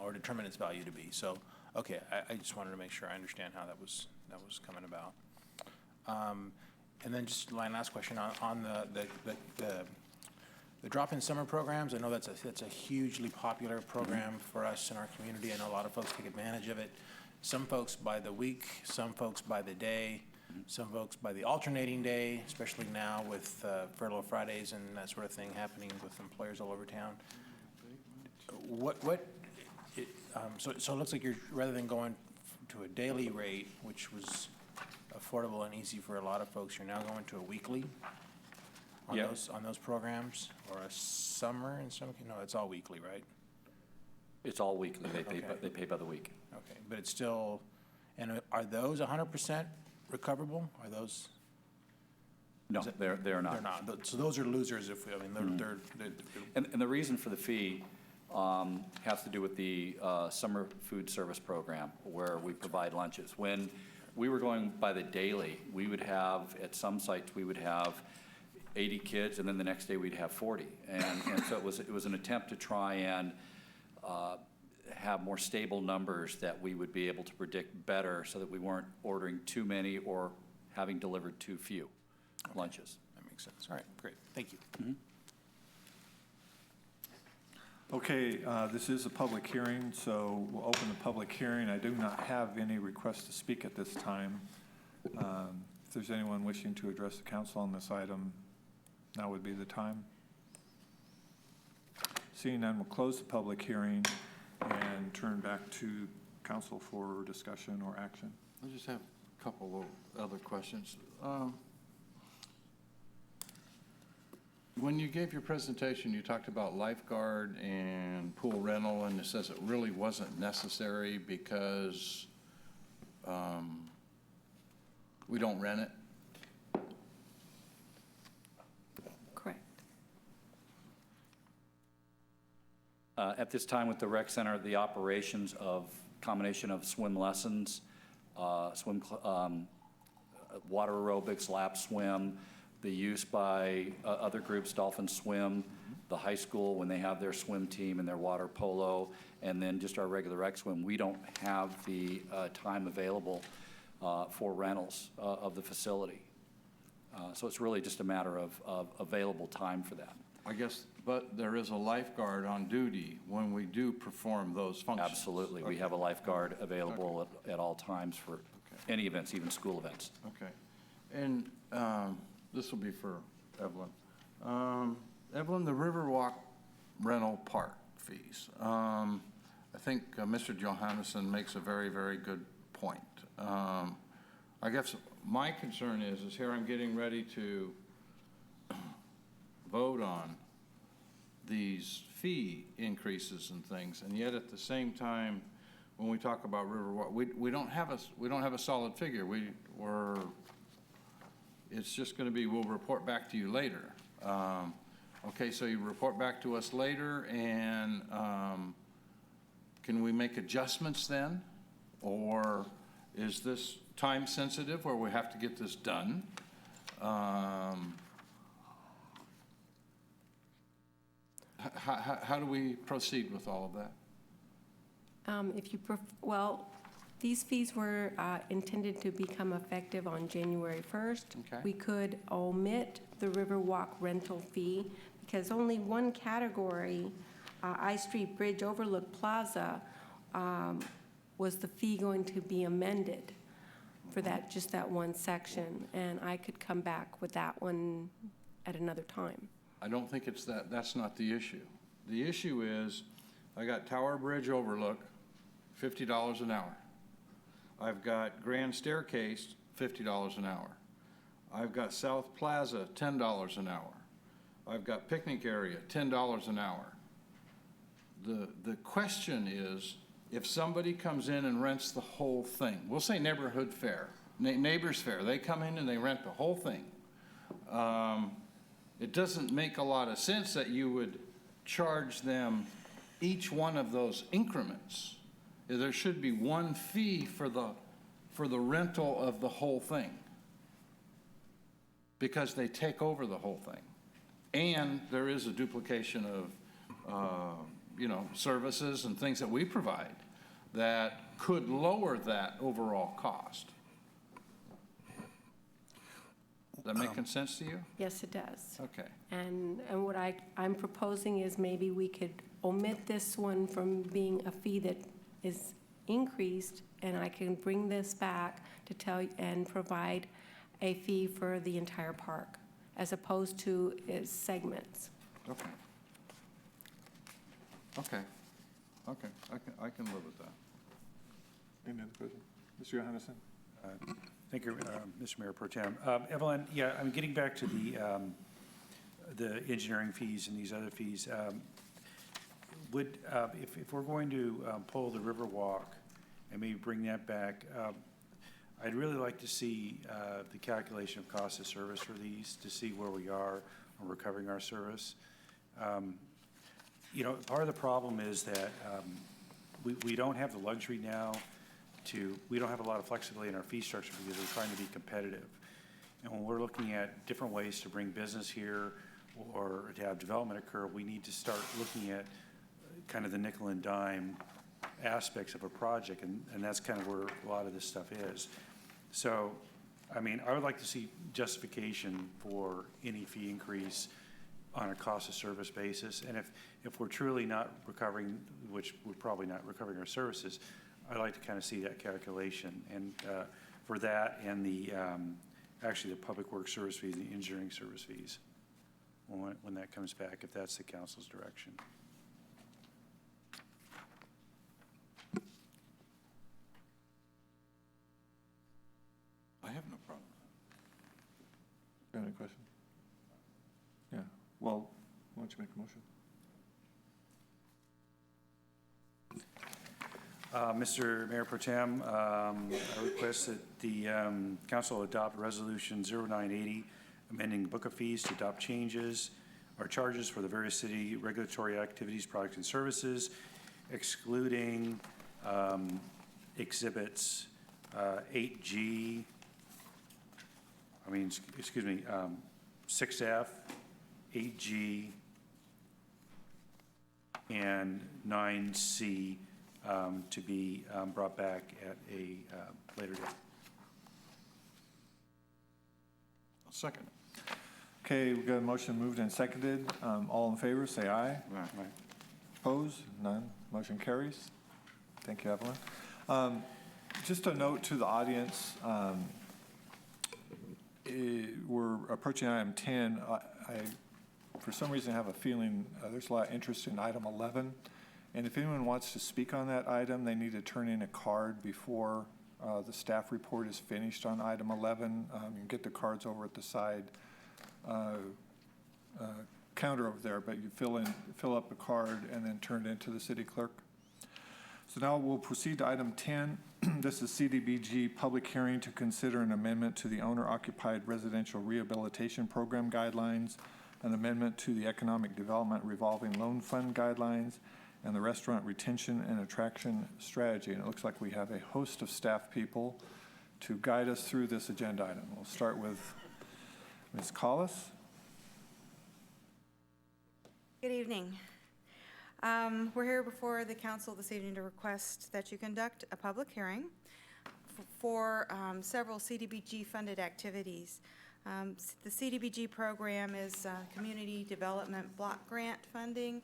or determine its value to be. So, okay, I just wanted to make sure I understand how that was coming about. And then just my last question on the drop-in summer programs. I know that's a hugely popular program for us in our community. I know a lot of folks take advantage of it. Some folks by the week, some folks by the day, some folks by the alternating day, especially now with furlough Fridays and that sort of thing happening with employers all over town. So it looks like you're, rather than going to a daily rate, which was affordable and easy for a lot of folks, you're now going to a weekly on Yep. on those programs, or a summer in some, no, it's all weekly, right? It's all weekly. They pay, Okay. they pay by the week. Okay, but it's still, and are those 100% recoverable? Are those? No, they're not. They're not. So those are losers if, I mean, they're. And the reason for the fee has to do with the summer food service program, where we provide lunches. When we were going by the daily, we would have, at some sites, we would have 80 kids, and then the next day we'd have 40. And so it was an attempt to try and have more stable numbers that we would be able to predict better, so that we weren't ordering too many or having delivered too few lunches. That makes sense. All right, great. Thank you. Mm-hmm. Okay, this is a public hearing, so we'll open the public hearing. I do not have any requests to speak at this time. If there's anyone wishing to address the council on this item, now would be the time. Seeing none, we'll close the public hearing and turn back to council for discussion or action. I just have a couple of other questions. When you gave your presentation, you talked about lifeguard and pool rental, and it says it really wasn't necessary because we don't rent it. Correct. At this time with the rec center, the operations of combination of swim lessons, water aerobics, lap swim, the use by other groups, Dolphin Swim, the high school when they have their swim team and their water polo, and then just our regular rec swim. We don't have the time available for rentals of the facility. So it's really just a matter of available time for that. I guess, but there is a lifeguard on duty when we do perform those functions. Absolutely. We Okay. have a lifeguard available at all times for any events, even school events. Okay. And this will be for Evelyn. Evelyn, the Riverwalk rental park fees. I think Mr. Johannesson makes a very, very good point. I guess my concern is here I'm getting ready to vote on these fee increases and things, and yet at the same time, when we talk about Riverwalk, we don't have a solid figure. It's just going to be, we'll report back to you later. Okay, so you report back to us later, and can we make adjustments then? Or is this time sensitive where we have to get this done? How do we proceed with all of that? Well, these fees were intended to become effective on January 1st. Okay. We could omit the Riverwalk rental fee because only one category, I Street Bridge Overlook Plaza, was the fee going to be amended for that, just that one section. And I could come back with that one at another time. I don't think it's that. That's not the issue. The issue is, I got Tower Bridge Overlook, $50 an hour. I've got Grand Staircase, $50 an hour. I've got South Plaza, $10 an hour. I've got Picnic Area, $10 an hour. The question is, if somebody comes in and rents the whole thing, we'll say neighborhood fair, neighbors fair, they come in and they rent the whole thing. It doesn't make a lot of sense that you would charge them each one of those increments. There should be one fee for the rental of the whole thing, because they take over the whole thing. And there is a duplication of, services and things that we provide that could lower that overall cost. Does that make sense to you? Yes, it does. Okay. And what I'm proposing is maybe we could omit this one from being a fee that is increased, and I can bring this back to tell and provide a fee for the entire park, as opposed to its segments. Okay. Okay. Okay, I can live with that. Any other questions? Mr. Johannesson? Thank you, Mr. Mayor Pro Tem. Evelyn, yeah, I'm getting back to the engineering fees and these other fees. If we're going to pull the Riverwalk and maybe bring that back, I'd really like to see the calculation of cost of service for these to see where we are on recovering our service. You know, part of the problem is that we don't have the luxury now we don't have a lot of flexibility in our fee structure because we're trying to be competitive. And when we're looking at different ways to bring business here or to have development occur, we need to start looking at kind of the nickel and dime aspects of a project, and that's kind of where a lot of this stuff is. So, I mean, I would like to see justification for any fee increase on a cost of service basis. And if we're truly not recovering, which we're probably not recovering our services, I'd like to kind of see that calculation. And for that and actually the public works service fees and the engineering service fees when that comes back, if that's the council's direction. I have no problem. Any question? Yeah, well, why don't you make a motion? Mr. Mayor Pro Tem, I request that the council adopt Resolution 0980, amending the book of fees to adopt changes or charges for the various city regulatory activities, products, and services, excluding exhibits 8G, 6F, 8G, and 9C to be brought back at a later date. I'll second. Okay, we've got a motion moved and seconded. All in favor, say aye. Right. Opposed? None. Motion carries. Thank you, Evelyn. Just a note to the audience, we're approaching item 10. I, for some reason, have a feeling there's a lot of interest in item 11. And if anyone wants to speak on that item, they need to turn in a card before the staff report is finished on item 11. You can get the cards over at the side counter over there, but you fill up a card and then turn it into the city clerk. So now we'll proceed to item 10. This is CDBG public hearing to consider an amendment to the owner-occupied residential rehabilitation program guidelines, an amendment to the economic development revolving loan fund guidelines, and the restaurant retention and attraction strategy. And it looks like we have a host of staff people to guide us through this agenda item. We'll start with Ms. Collis. Good evening. We're here before the council this evening to request that you conduct a public hearing for several CDBG-funded activities. The CDBG program is community development block grant funding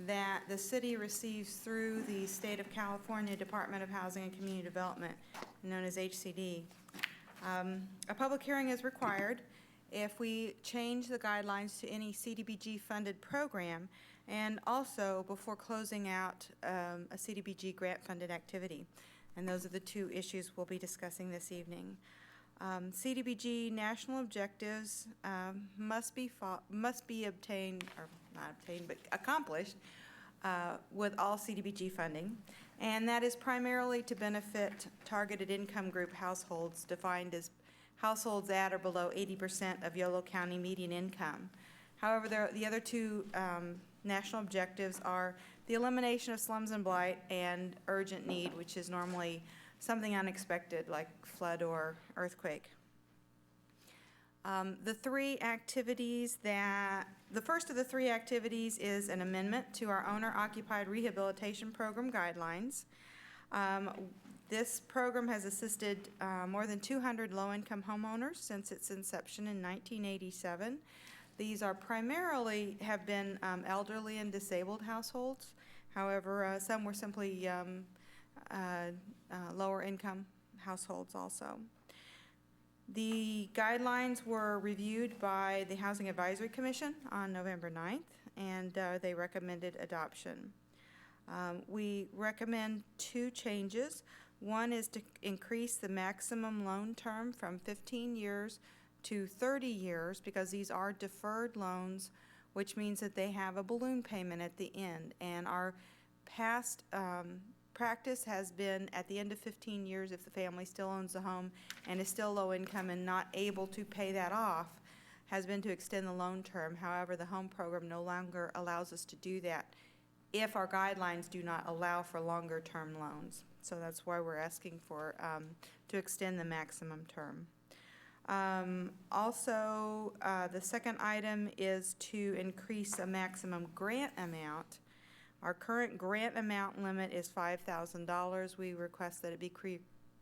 that the city receives through the State of California Department of Housing and Community Development, known as HCD. A public hearing is required if we change the guidelines to any CDBG-funded program, and also before closing out a CDBG grant-funded activity. And those are the two issues we'll be discussing this evening. CDBG national objectives must be obtained, or not obtained, but accomplished with all CDBG funding. And that is primarily to benefit targeted income group households, defined as households at or below 80% of Yolo County median income. However, the other two national objectives are the elimination of slums and blight and urgent need, which is normally something unexpected like flood or earthquake. The first of the three activities is an amendment to our owner-occupied rehabilitation program guidelines. This program has assisted more than 200 low-income homeowners since its inception in 1987. These are primarily have been elderly and disabled households. However, some were simply lower-income households also. The guidelines were reviewed by the Housing Advisory Commission on November 9th, and they recommended adoption. We recommend 2 changes. One is to increase the maximum loan term from 15 years to 30 years, because these are deferred loans, which means that they have a balloon payment at the end. And our past practice has been at the end of 15 years, if the family still owns the home and is still low income and not able to pay that off, has been to extend the loan term. However, the home program no longer allows us to do that if our guidelines do not allow for longer term loans. So that's why we're asking for to extend the maximum term. Also, the second item is to increase the maximum grant amount. Our current grant amount limit is $5,000. We request that it be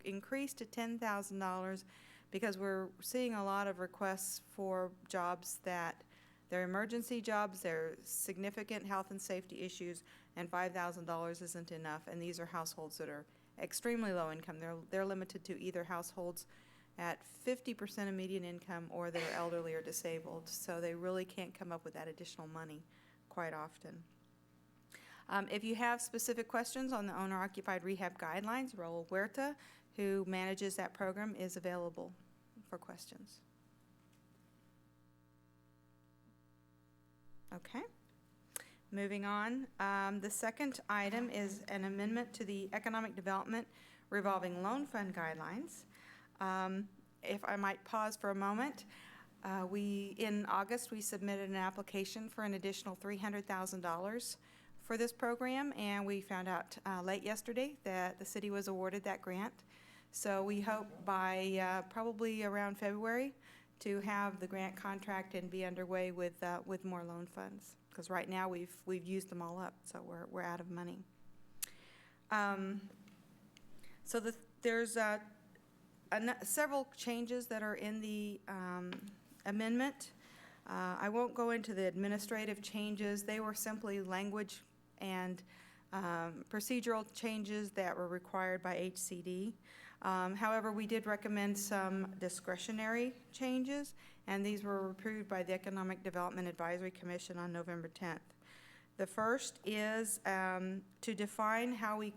increased to $10,000 because we're seeing a lot of requests for jobs that they're emergency jobs, they're significant health and safety issues, and $5,000 isn't enough. And these are households that are extremely low income. They're limited to either households at 50% of median income or that are elderly or disabled. So they really can't come up with that additional money quite often. If you have specific questions on the owner-occupied rehab guidelines, Raul Huerta, who manages that program, is available for questions. Okay. Moving on, the second item is an amendment to the Economic Development Revolving Loan Fund Guidelines. If I might pause for a moment, in August, we submitted an application for an additional $300,000 for this program, and we found out late yesterday that the city was awarded that grant. So we hope by probably around February to have the grant contract and be underway with more loan funds. Because right now we've used them all up, so we're out of money. So there's several changes that are in the amendment. I won't go into the administrative changes. They were simply language and procedural changes that were required by HCD. However, we did recommend some discretionary changes, and these were approved by the Economic Development Advisory Commission on November 10th. The first is to define how we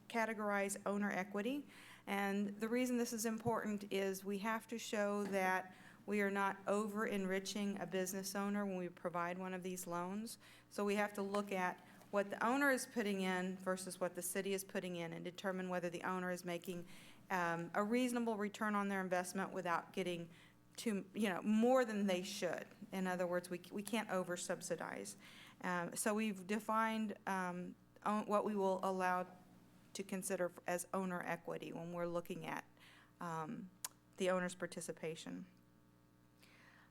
categorize owner equity. And the reason this is important is we have to show that we are not over-enriching a business owner when we provide one of these loans. So we have to look at what the owner is putting in versus what the city is putting in and determine whether the owner is making a reasonable return on their investment without getting more than they should. In other words, we can't over-subsidize. So we've defined what we will allow to consider as owner equity when we're looking at the owner's participation.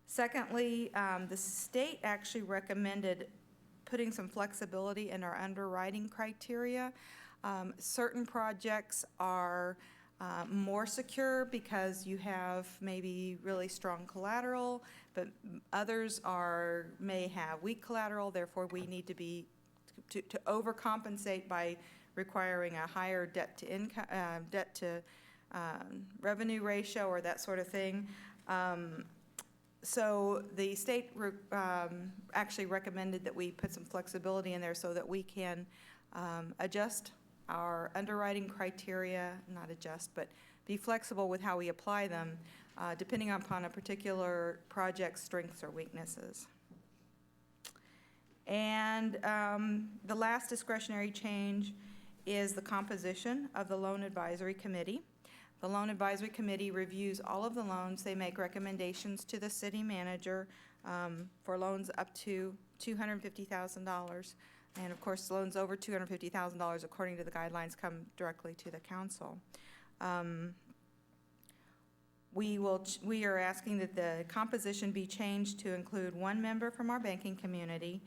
Secondly, the state actually recommended putting some flexibility in our underwriting criteria. Certain projects are more secure because you have maybe really strong collateral, but others may have weak collateral. Therefore, we need to overcompensate by requiring a higher debt to revenue ratio or that sort of thing. So the state actually recommended that we put some flexibility in there so that we can adjust our underwriting criteria, not adjust, but be flexible with how we apply them, depending upon a particular project's strengths or weaknesses. And the last discretionary change is the composition of the Loan Advisory Committee. The Loan Advisory Committee reviews all of the loans. They make recommendations to the city manager for loans up to $250,000. And of course, loans over $250,000, according to the guidelines, come directly to the council. We are asking that the composition be changed to include one member from our banking community,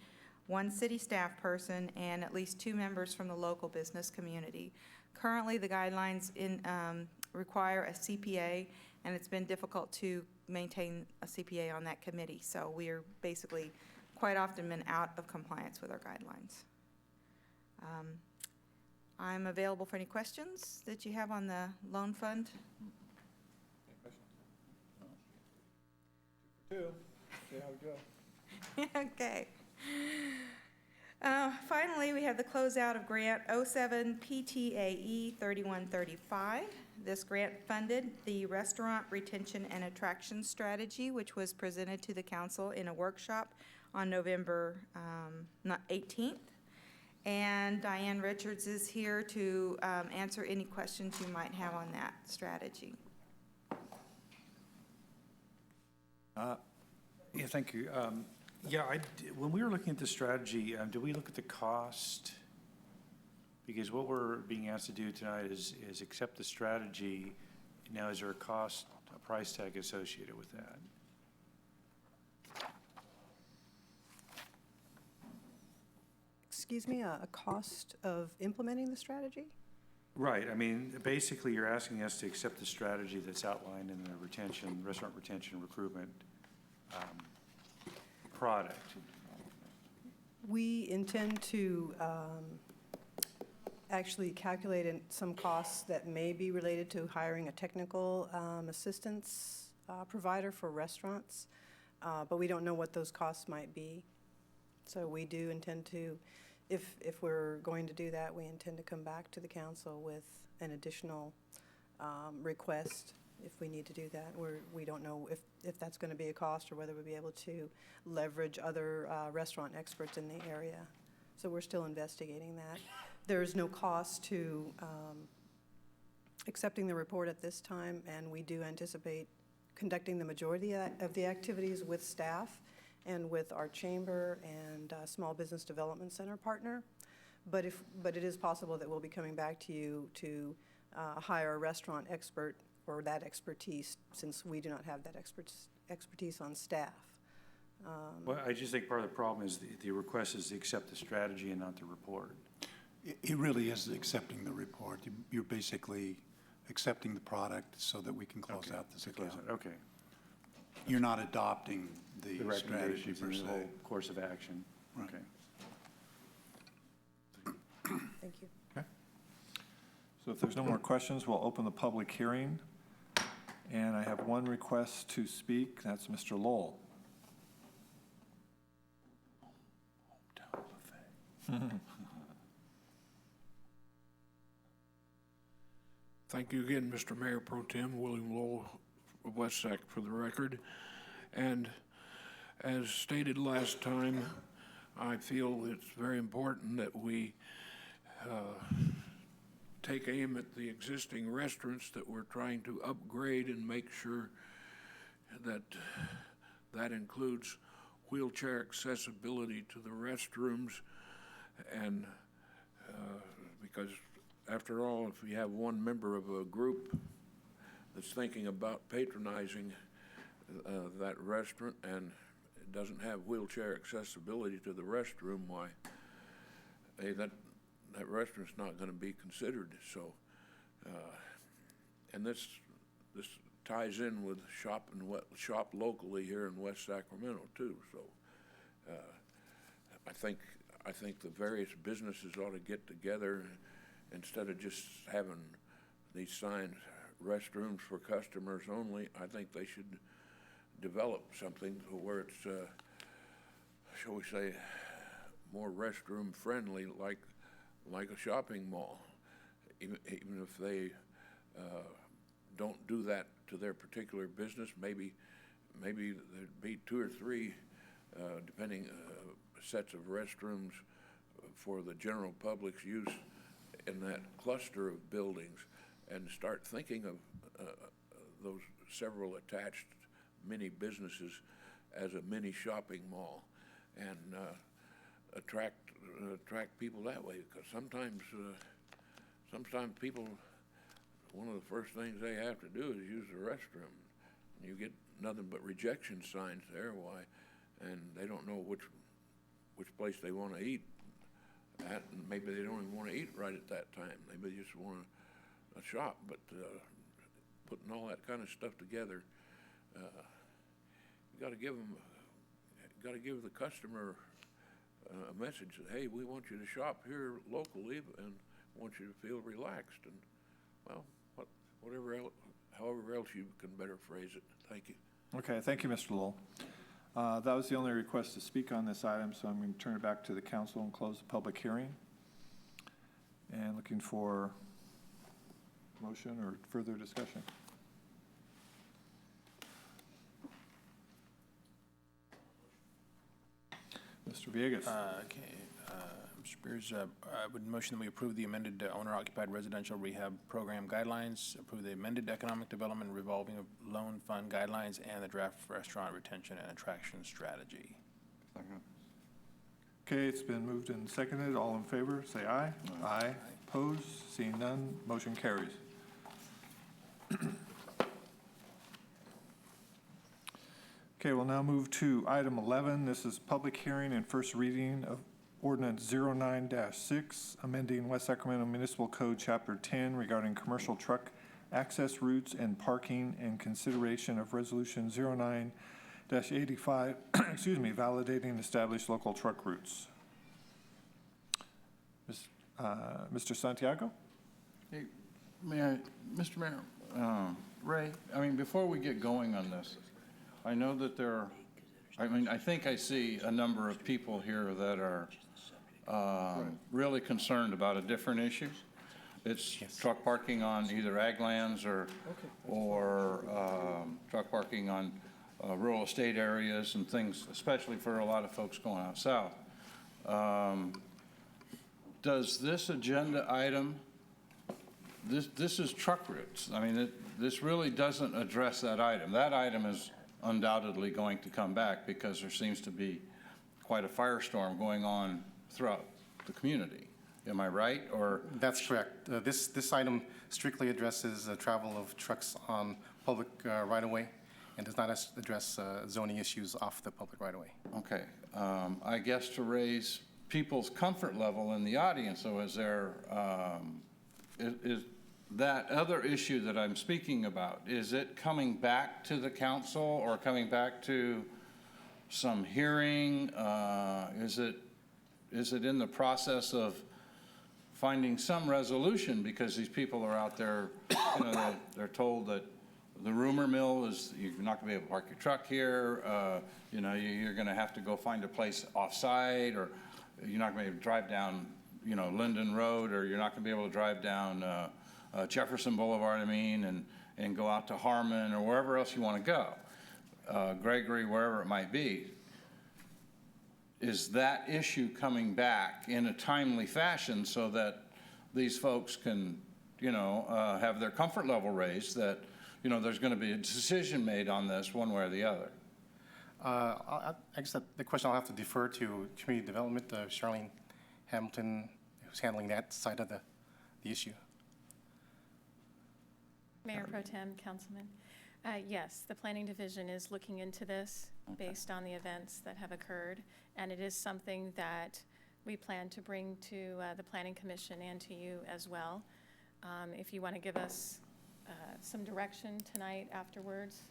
one city staff person, and at least 2 members from the local business community. Currently, the guidelines require a CPA, and it's been difficult to maintain a CPA on that committee. So we are basically quite often been out of compliance with our guidelines. I'm available for any questions that you have on the loan fund. Two, see how we go. Okay. Finally, we have the closeout of Grant 07 PTAE 3135. This grant funded the Restaurant Retention and Attraction Strategy, which was presented to the council in a workshop on November 18th. And Diane Richards is here to answer any questions you might have on that strategy. Yeah, thank you. Yeah, when we were looking at the strategy, did we look at the cost? Because what we're being asked to do tonight is accept the strategy. Now, is there a cost, a price tag associated with that? Excuse me, a cost of implementing the strategy? Right. I mean, basically, you're asking us to accept the strategy that's outlined in the restaurant retention recruitment product. We intend to actually calculate in some costs that may be related to hiring a technical assistance provider for restaurants, but we don't know what those costs might be. So we do intend to, if we're going to do that, we intend to come back to the council with an additional request if we need to do that. We don't know if that's going to be a cost or whether we'll be able to leverage other restaurant experts in the area. So we're still investigating that. There is no cost to accepting the report at this time, and we do anticipate conducting the majority of the activities with staff and with our chamber and Small Business Development Center partner. But it is possible that we'll be coming back to you to hire a restaurant expert or that expertise, since we do not have that expertise on staff. Well, I just think part of the problem is the request is to accept the strategy and not the report. It really is accepting the report. You're basically accepting the product so that we can close out this account. Okay. You're not adopting the strategy recommendations per and se. the whole course of action. Right. Okay. Thank you. Okay. So if there's no more questions, we'll open the public hearing. And I have one request to speak. That's Mr. Lowell. Thank you again, Mr. Mayor Pro Tem, William Lowell of West Sac for the record. And as stated last time, I feel it's very important that we take aim at the existing restaurants that we're trying to upgrade and make sure that that includes wheelchair accessibility to the restrooms. And because after all, if you have one member of a group that's thinking about patronizing that restaurant and it doesn't have wheelchair accessibility to the restroom, why, hey, that restaurant's not going to be considered. So, and this ties in with shop locally here in West Sacramento too. So, I think the various businesses ought to get together instead of just having these signed restrooms for customers only. I think they should develop something to where it's, shall we say, more restroom friendly, like a shopping mall. Even if they don't do that to their particular business, maybe there'd be 2 or 3, depending, sets of restrooms for the general public's use in that cluster of buildings, and start thinking of those several attached mini businesses as a mini shopping mall, and attract people that way. Because sometimes people, one of the first things they have to do is use the restroom. You get nothing but rejection signs there. Why? And they don't know which place they want to eat that, and maybe they don't even want to eat right at that time. Maybe they just want a shop, but putting all that kind of stuff together, you got to give them, got to give the customer a message that, hey, we want you to shop here locally and want you to feel relaxed. And, well, whatever else, however else you can better phrase it. Thank you. Okay, thank you, Mr. Lowell. That was the only request to speak on this item, so I'm going to turn it back to the council and close the public hearing. And looking for motion or further discussion. Mr. Villegas. Okay, Mr. Spears, I would motion that we approve the amended owner-occupied residential rehab program guidelines, approve the amended economic development revolving loan fund guidelines, and the draft restaurant retention and attraction strategy. Okay, it's been moved and seconded. All in favor, say aye. Aye. Opposed? Seeing none, motion carries. Okay, we'll now move to item 11. This is public hearing and first reading of ordinance 09-6, amending West Sacramento Municipal Code Chapter 10 regarding commercial truck access routes and parking, and consideration of resolution 09-85, excuse me, validating established local truck routes. Mr. Santiago? Hey, Mr. Mayor, Ray, I mean, before we get going on this, I know that there are, I think I see a number of people here that are really concerned about a different issue. It's truck parking on either ag lands or truck parking on rural estate areas and things, especially for a lot of folks going out south. Does this agenda item, this is truck routes. I mean, this really doesn't address that item. That item is undoubtedly going to come back because there seems to be quite a firestorm going on throughout the community. Am I right? Or that's correct. This item strictly addresses travel of trucks on public right-of-way and does not address zoning issues off the public right-of-way. Okay. I guess to raise people's comfort level in the audience, so is there, is that other issue that I'm speaking about, is it coming back to the council or coming back to some hearing? Is it in the process of finding some resolution because these people are out there, you know, they're told that the rumor mill is you're not going to be able to park your truck here. You know, you're going to have to go find a place off-site, or you're not going to be able to drive down, you know, Linden Road, or you're not going to be able to drive down Jefferson Boulevard, and go out to Harmon or wherever else you want to go, Gregory, wherever it might be. Is that issue coming back in a timely fashion so that these folks can, you know, have their comfort level raised, that, you know, there's going to be a decision made on this one way or the other? I guess the question I'll have to defer to Community Development, Charlene Hamilton, who's handling that side of the issue. Mayor Pro Tem, Councilman. Yes, the Planning Division is looking into this based on the events that have occurred, and it is something that we plan to bring to the Planning Commission and to you as well. If you want to give us some direction tonight afterwards,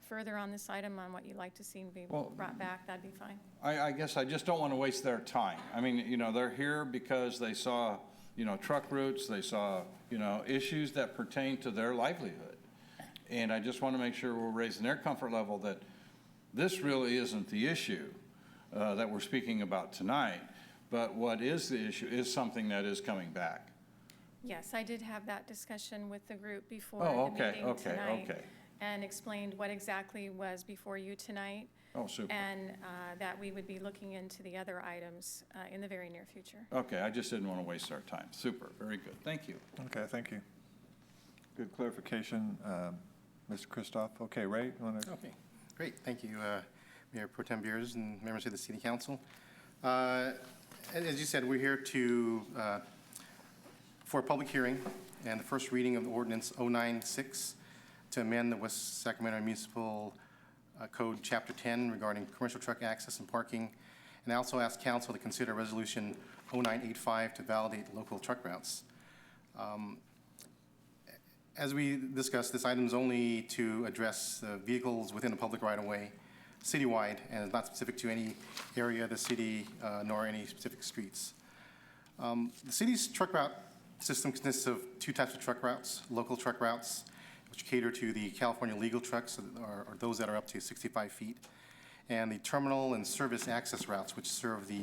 further on this item on what you'd like to see be brought back, that'd be fine. I guess I just don't want to waste their time. I mean, you know, they're here because they saw, you know, truck routes, they saw, you know, issues that pertain to their livelihood. And I just want to make sure we're raising their comfort level that this really isn't the issue that we're speaking about tonight, but what is the issue is something that is coming back. Yes, I did have that discussion with the group before Oh, the meeting okay, tonight. okay. And explained what exactly was before you tonight. Oh, super. And that we would be looking into the other items in the very near future. Okay, I just didn't want to waste our time. Super, very good. Thank you. Okay, thank you. Good clarification, Mr. Christoph. Okay, Ray, you want to? Okay, great. Thank you, Mayor Pro Tem Beers and members of the City Council. As you said, we're here for a public hearing and the first reading of the ordinance 09-6 to amend the West Sacramento Municipal Code Chapter 10 regarding commercial truck access and parking. And I also asked Council to consider Resolution 0985 to validate local truck routes. As we discussed, this item is only to address vehicles within a public right-of-way citywide and is not specific to any area of the city nor any specific streets. The city's truck route system consists of two types of truck routes: local truck routes, which cater to the California legal trucks, or those that are up to 65 feet, and the terminal and service access routes, which serve the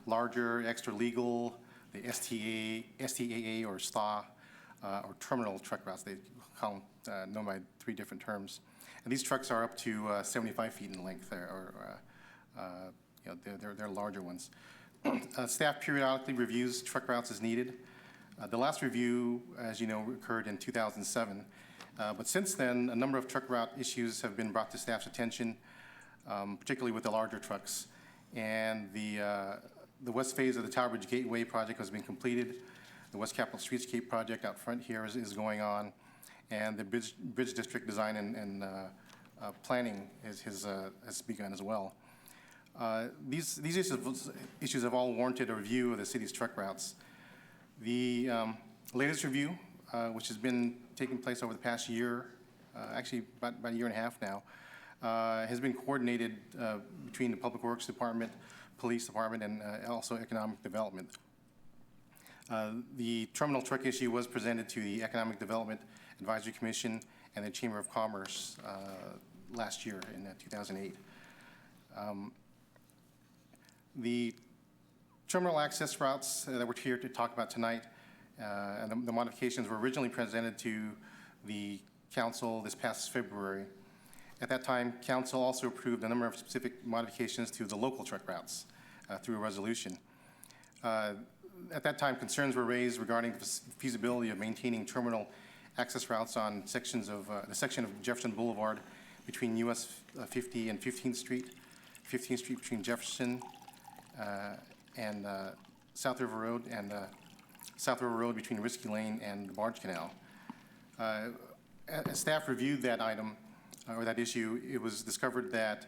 larger, extra legal, the STAA or STA, or terminal truck routes. They call them, known by 3 different terms. And these trucks are up to 75 feet in length, they're larger ones. Staff periodically reviews truck routes as needed. The last review, as you know, occurred in 2007. But since then, a number of truck route issues have been brought to staff's attention, particularly with the larger trucks. And the west phase of the Tower Bridge Gateway project has been completed. The West Capitol Streetscape project out front here is going on. And the bridge district design and planning has begun as well. These issues have all warranted a review of the city's truck routes. The latest review, which has been taking place over the past year, actually about a year and a half now, has been coordinated between the Public Works Department, Police Department, and also Economic Development. The terminal truck issue was presented to the Economic Development Advisory Commission and the Chamber of Commerce last year in 2008. The terminal access routes that we're here to talk about tonight and the modifications were originally presented to the council this past February. At that time, council also approved a number of specific modifications to the local truck routes through a resolution. At that time, concerns were raised regarding the feasibility of maintaining terminal access routes on sections of the section of Jefferson Boulevard between US 50 and 15th Street, 15th Street between Jefferson and South River Road, and South River Road between Risky Lane and the Barge Canal. As staff reviewed that item, or that issue, it was discovered that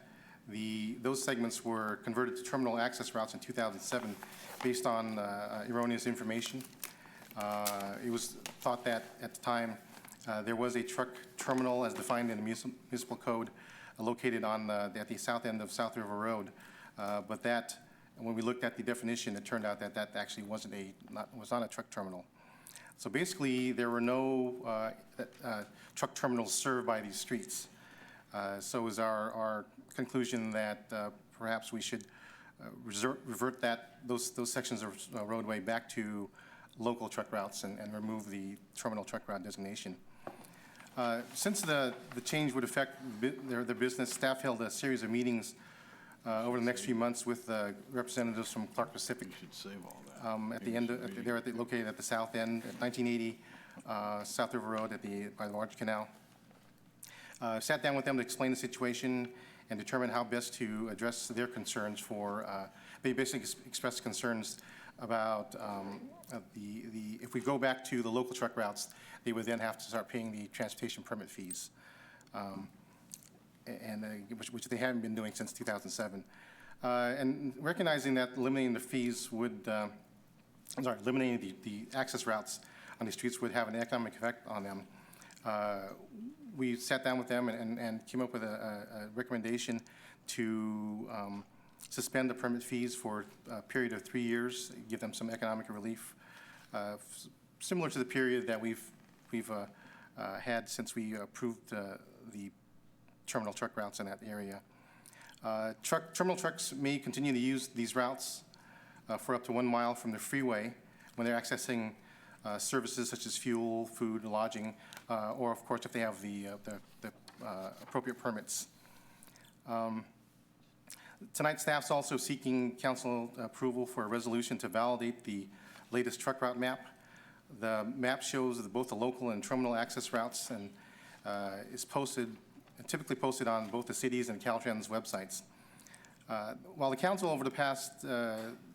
those segments were converted to terminal access routes in 2007 based on erroneous information. It was thought that at the time there was a truck terminal as defined in the municipal code located at the south end of South River Road, but that when we looked at the definition, it turned out that that actually was not a truck terminal. So basically, there were no truck terminals served by these streets. So it was our conclusion that perhaps we should revert those sections of roadway back to local truck routes and remove the terminal truck route designation. Since the change would affect their business, staff held a series of meetings over the next few months with representatives from Clark Pacific. You should save all that. At the end, they're located at the south end, at 1980 South River Road by the Barge Canal. Sat down with them to explain the situation and determine how best to address their concerns they basically expressed concerns about if we go back to the local truck routes, they would then have to start paying the transportation permit fees, which they haven't been doing since 2007. And recognizing that eliminating the fees eliminating the access routes on the streets would have an economic effect on them, we sat down with them and came up with a recommendation to suspend the permit fees for a period of 3 years, give them some economic relief, similar to the period that we've had since we approved the terminal truck routes in that area. Terminal trucks may continue to use these routes for up to 1 mile from the freeway when they're accessing services such as fuel, food, lodging, or of course if they have the appropriate permits. Tonight, staff's also seeking council approval for a resolution to validate the latest truck route map. The map shows both the local and terminal access routes and is typically posted on both the city's and Caltrans websites. While the council over the past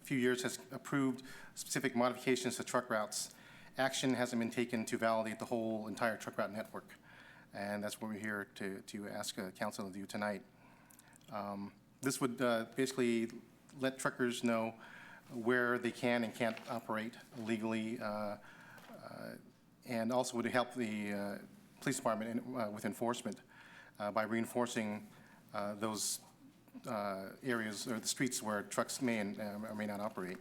few years has approved specific modifications to truck routes, action hasn't been taken to validate the whole entire truck route network. And that's what we're here to ask council to do tonight. This would basically let truckers know where they can and can't operate legally, and also would help the police department with enforcement by reinforcing those areas or the streets where trucks may or may not operate.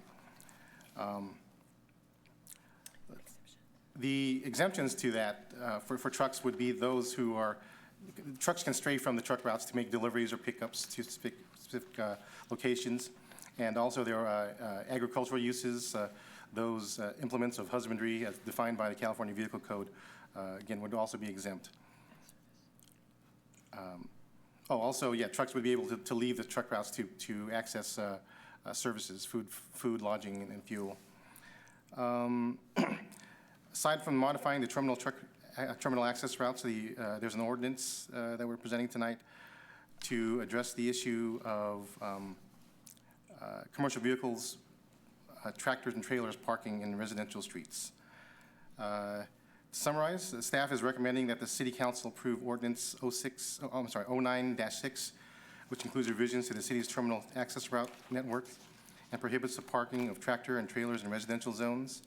The exemptions to that for trucks would be those who are, trucks can stray from the truck routes to make deliveries or pickups to specific locations. And also there are agricultural uses, those implements of husbandry as defined by the California Vehicle Code, again, would also be exempt. Also, yeah, trucks would be able to leave the truck routes to access services, food, lodging, and fuel. Aside from modifying the terminal access routes, there's an ordinance that we're presenting tonight to address the issue of commercial vehicles, tractors and trailers parking in residential streets. To summarize, the staff is recommending that the City Council approve Ordinance 09-6, which includes revisions to the city's terminal access route network and prohibits the parking of tractor and trailers in residential zones,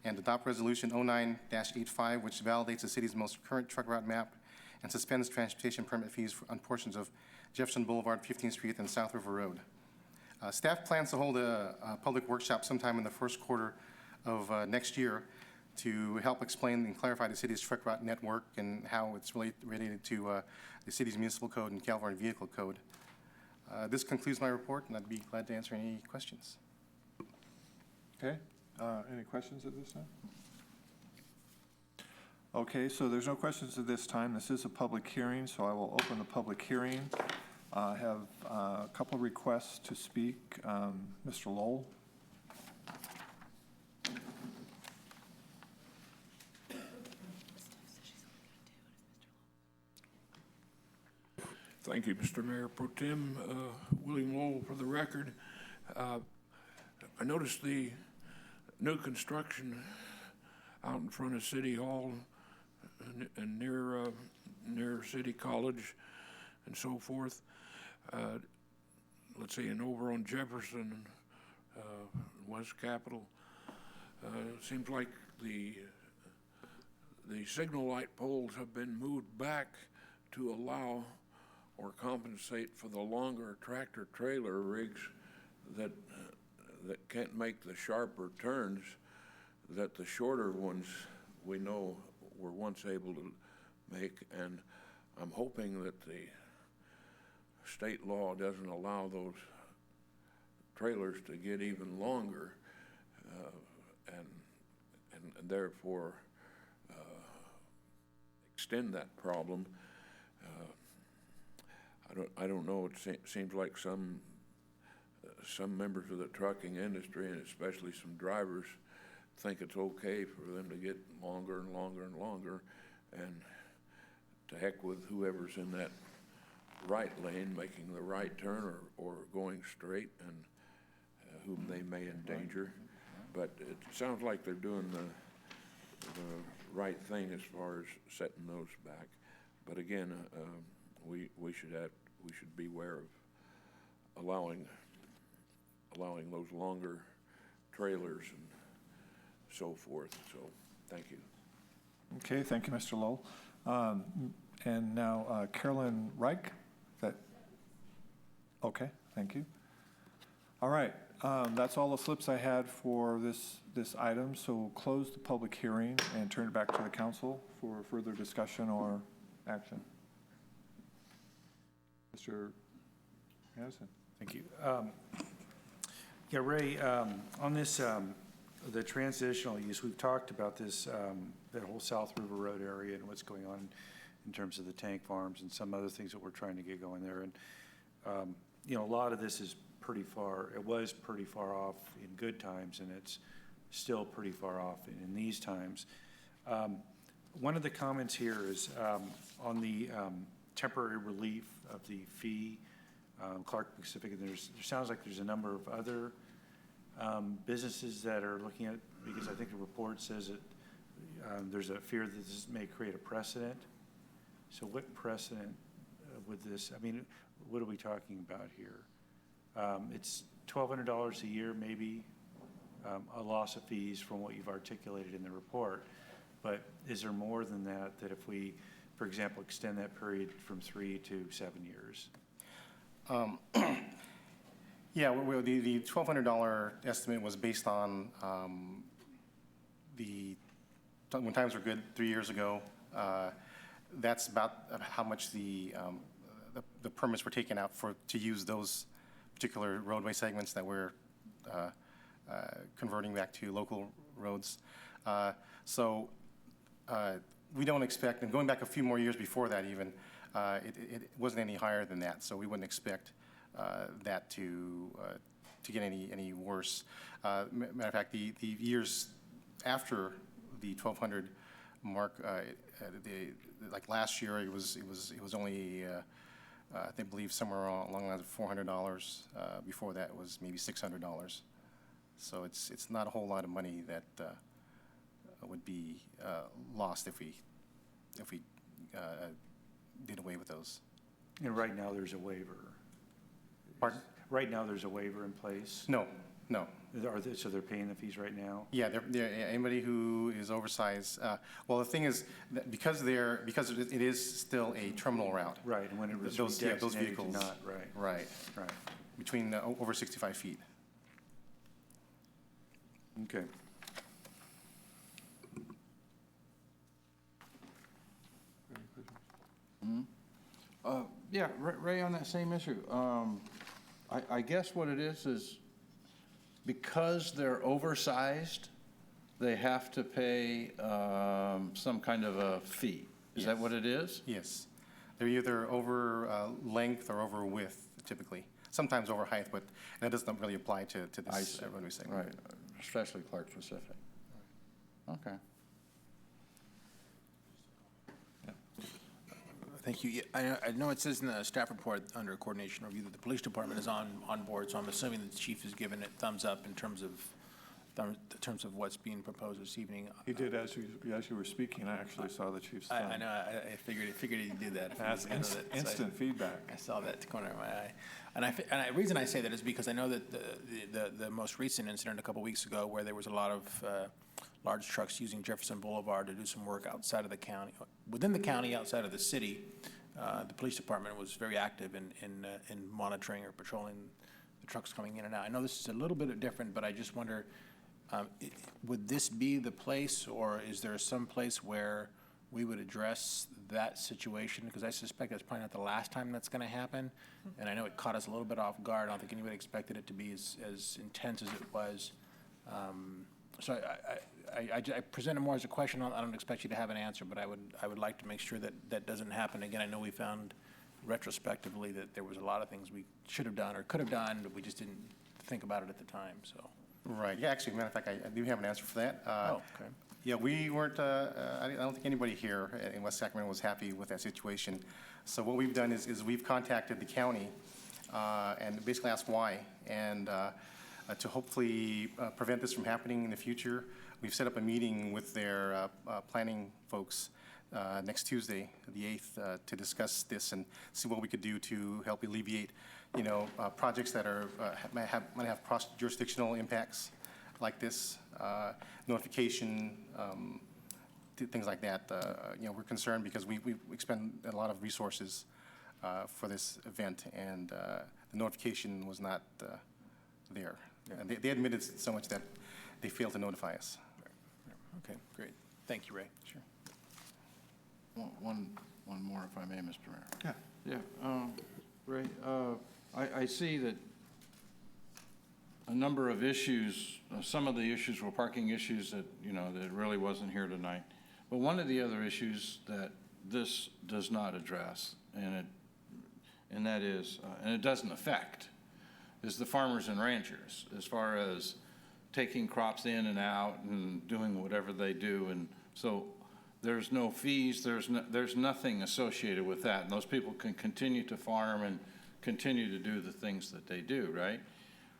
and adopt Resolution 09-85, which validates the city's most current truck route map and suspends transportation permit fees on portions of Jefferson Boulevard, 15th Street, and South River Road. Staff plans to hold a public workshop sometime in the first quarter of next year to help explain and clarify the city's truck route network and how it's related to the city's municipal code and California Vehicle Code. This concludes my report, and I'd be glad to answer any questions. Okay. Any questions at this time? Okay, so there's no questions at this time. This is a public hearing, so I will open the public hearing. I have a couple of requests to speak. Mr. Lowell. Thank you, Mr. Mayor Pro Tem. William Lowell for the record. I noticed the new construction out in front of City Hall and near City College and so forth. Let's see, and over on Jefferson, West Capitol. Seems like the signal light poles have been moved back to allow or compensate for the longer tractor trailer rigs that can't make the sharper turns that the shorter ones we know were once able to make. And I'm hoping that the state law doesn't allow those trailers to get even longer and therefore extend that problem. I don't know. It seems like some members of the trucking industry, and especially some drivers, think it's okay for them to get longer and longer and longer, and to heck with whoever's in that right lane making the right turn or going straight, and whom they may endanger. But it sounds like they're doing the right thing as far as setting those back. But again, we should beware of allowing those longer trailers and so forth. So, thank you. Okay, thank you, Mr. Lowell. And now Carolyn Reich. Is that okay? Thank you. All right, that's all the slips I had for this item. So we'll close the public hearing and turn it back to the council for further discussion or action. Mr. Madison. Thank you. Yeah, Ray, on this, the transitional use, we've talked about this, that whole South River Road area and what's going on in terms of the tank farms and some other things that we're trying to get going there. And, you know, a lot of this is it was pretty far off in good times, and it's still pretty far off in these times. One of the comments here is on the temporary relief of the fee, Clark Pacific, and there sounds like there's a number of other businesses that are looking at, because I think the report says that there's a fear that this may create a precedent. So what precedent would this, I mean, what are we talking about here? It's $1,200 a year maybe a loss of fees from what you've articulated in the report. But is there more than that, that if we, for example, extend that period from 3 to 7 years? Yeah, the $1,200 estimate was based on when times were good 3 years ago. That's about how much the permits were taken out to use those particular roadway segments that we're converting back to local roads. So we don't expect, and going back a few more years before that even, it wasn't any higher than that, so we wouldn't expect that to get any worse. Matter of fact, the years after the 1,200 mark, like last year, it was only I believe somewhere along the lines of $400. Before that, it was maybe $600. So it's not a whole lot of money that would be lost if we did away with those. And right now, there's a waiver. Pardon? Right now, there's a waiver in place? No. So they're paying the fees right now? Yeah, anybody who is oversized. Well, the thing is that because it is still a terminal route. Right, and when it was those vehicles, not, right. Right. Between over 65 feet. Okay. Yeah, Ray, on that same issue, I guess what it is because they're oversized, they have to pay some kind of a fee. Is that what it is? Yes. They're either over length or over width, typically. Sometimes over height, but that doesn't really apply to this roadway segment. Right, especially Clark Pacific. Okay. Thank you. Yeah, I know it says in the staff report under coordination review that the police department is on board, so I'm assuming the chief has given it thumbs up in terms of what's being proposed this evening. He did as you were speaking. I actually saw the chief's thumb. I know. I figured he'd do that. That's instant feedback. I saw that at the corner of my eye. And the reason I say that is because I know that the most recent incident a couple weeks ago where there was a lot of large trucks using Jefferson Boulevard to do some work outside of the county, within the county, outside of the city. The police department was very active in monitoring or patrolling the trucks coming in and out. I know this is a little bit different, but I just wonder, would this be the place, or is there some place where we would address that situation? Because I suspect that's probably not the last time that's going to happen. And I know it caught us a little bit off guard. I don't think anybody expected it to be as intense as it was. So I present it more as a question. I don't expect you to have an answer, but I would like to make sure that that doesn't happen again. I know we found retrospectively that there was a lot of things we should have done or could have done, but we just didn't think about it at the time. So. Right. Yeah. Actually, matter of fact, I do have an answer for that. Okay. Yeah, we weren't. I don't think anybody here in West Sacramento was happy with that situation. So what we've done is we've contacted the county and basically asked why, and to hopefully prevent this from happening in the future, we've set up a meeting with their planning folks next Tuesday, the 8th, to discuss this and see what we could do to help alleviate, projects that might have cross-jurisdictional impacts like this, notification, things like that. We're concerned because we expend a lot of resources for this event, and the notification was not there. And they admitted so much that they failed to notify us. Okay, great. Thank you, Ray. Sure. One more, if I may, Mr. Mayor. Yeah. Ray, I see that a number of issues, some of the issues were parking issues that, that really wasn't here tonight. But one of the other issues that this does not address, and that is, and it doesn't affect, is the farmers and ranchers, as far as taking crops in and out and doing whatever they do. And so there's no fees, there's nothing associated with that. And those people can continue to farm and continue to do the things that they do, right?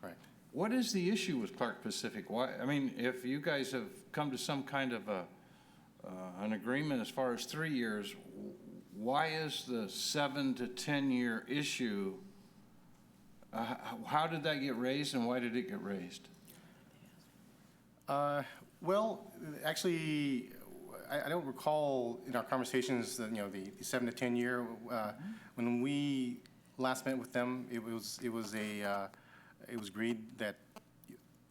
Right. What is the issue with Clark Pacific? Why? I mean, if you guys have come to some kind of an agreement as far as 3 years, why is the 7 to 10 year issue? How did that get raised, and why did it get raised? Well, actually, I don't recall in our conversations that, the 7 to 10 year. When we last met with them, it was agreed that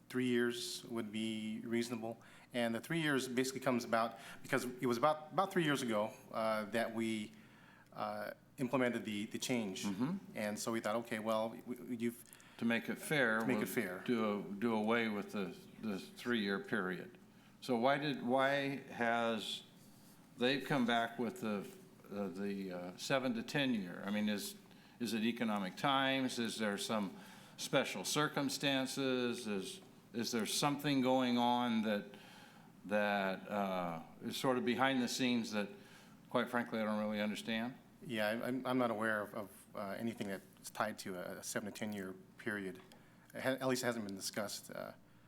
3 years would be reasonable. And the 3 years basically comes about because it was about 3 years ago that we implemented the change. And so we thought, okay, well, To make it fair. To make it fair. Do away with the 3-year period. So why has they've come back with the 7 to 10 year? I mean, is it economic times? Is there some special circumstances? Is there something going on that is sort of behind the scenes that, quite frankly, I don't really understand? Yeah, I'm not aware of anything that's tied to a 7 to 10 year period. At least it hasn't been discussed.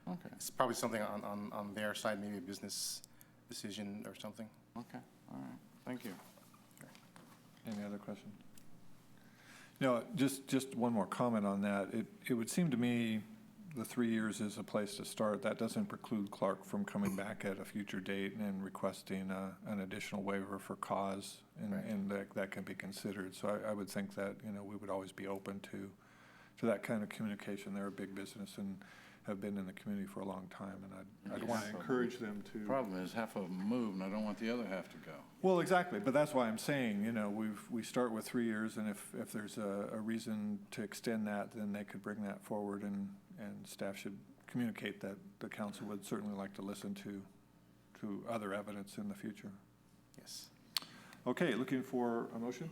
Okay. It's probably something on their side, maybe a business decision or something. Okay, all right, thank you. Any other questions? Just one more comment on that. It would seem to me the 3 years is a place to start. That doesn't preclude Clark from coming back at a future date and requesting an additional waiver for cause, and that can be considered. So I would think that, we would always be open to that kind of communication. They're a big business and have been in the community for a long time, and I'd want to encourage them to. Problem is, half of them move, and I don't want the other half to go. Well, exactly, but that's why I'm saying, we start with 3 years, and if there's a reason to extend that, then they could bring that forward, and staff should communicate that the council would certainly like to listen to other evidence in the future. Yes. Okay, looking for a motion?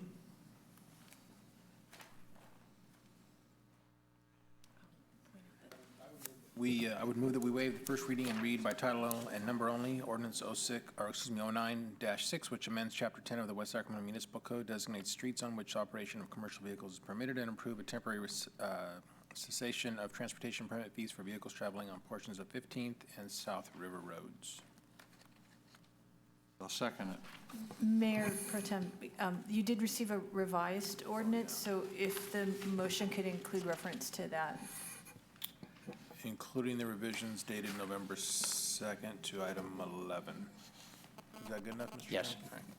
I would move that we waive the first reading and read by title and number only, ordinance 09-6, which amends Chapter 10 of the West Sacramento Municipal Code, designates streets on which operation of commercial vehicles is permitted, and approve a temporary cessation of transportation permit fees for vehicles traveling on portions of 15th and South River roads. I'll second it. Mayor Pro Tem, you did receive a revised ordinance, so if the motion could include reference to that. Including the revisions dated November 2nd to item 11. Is that good enough, Mr. Yes. Chairman?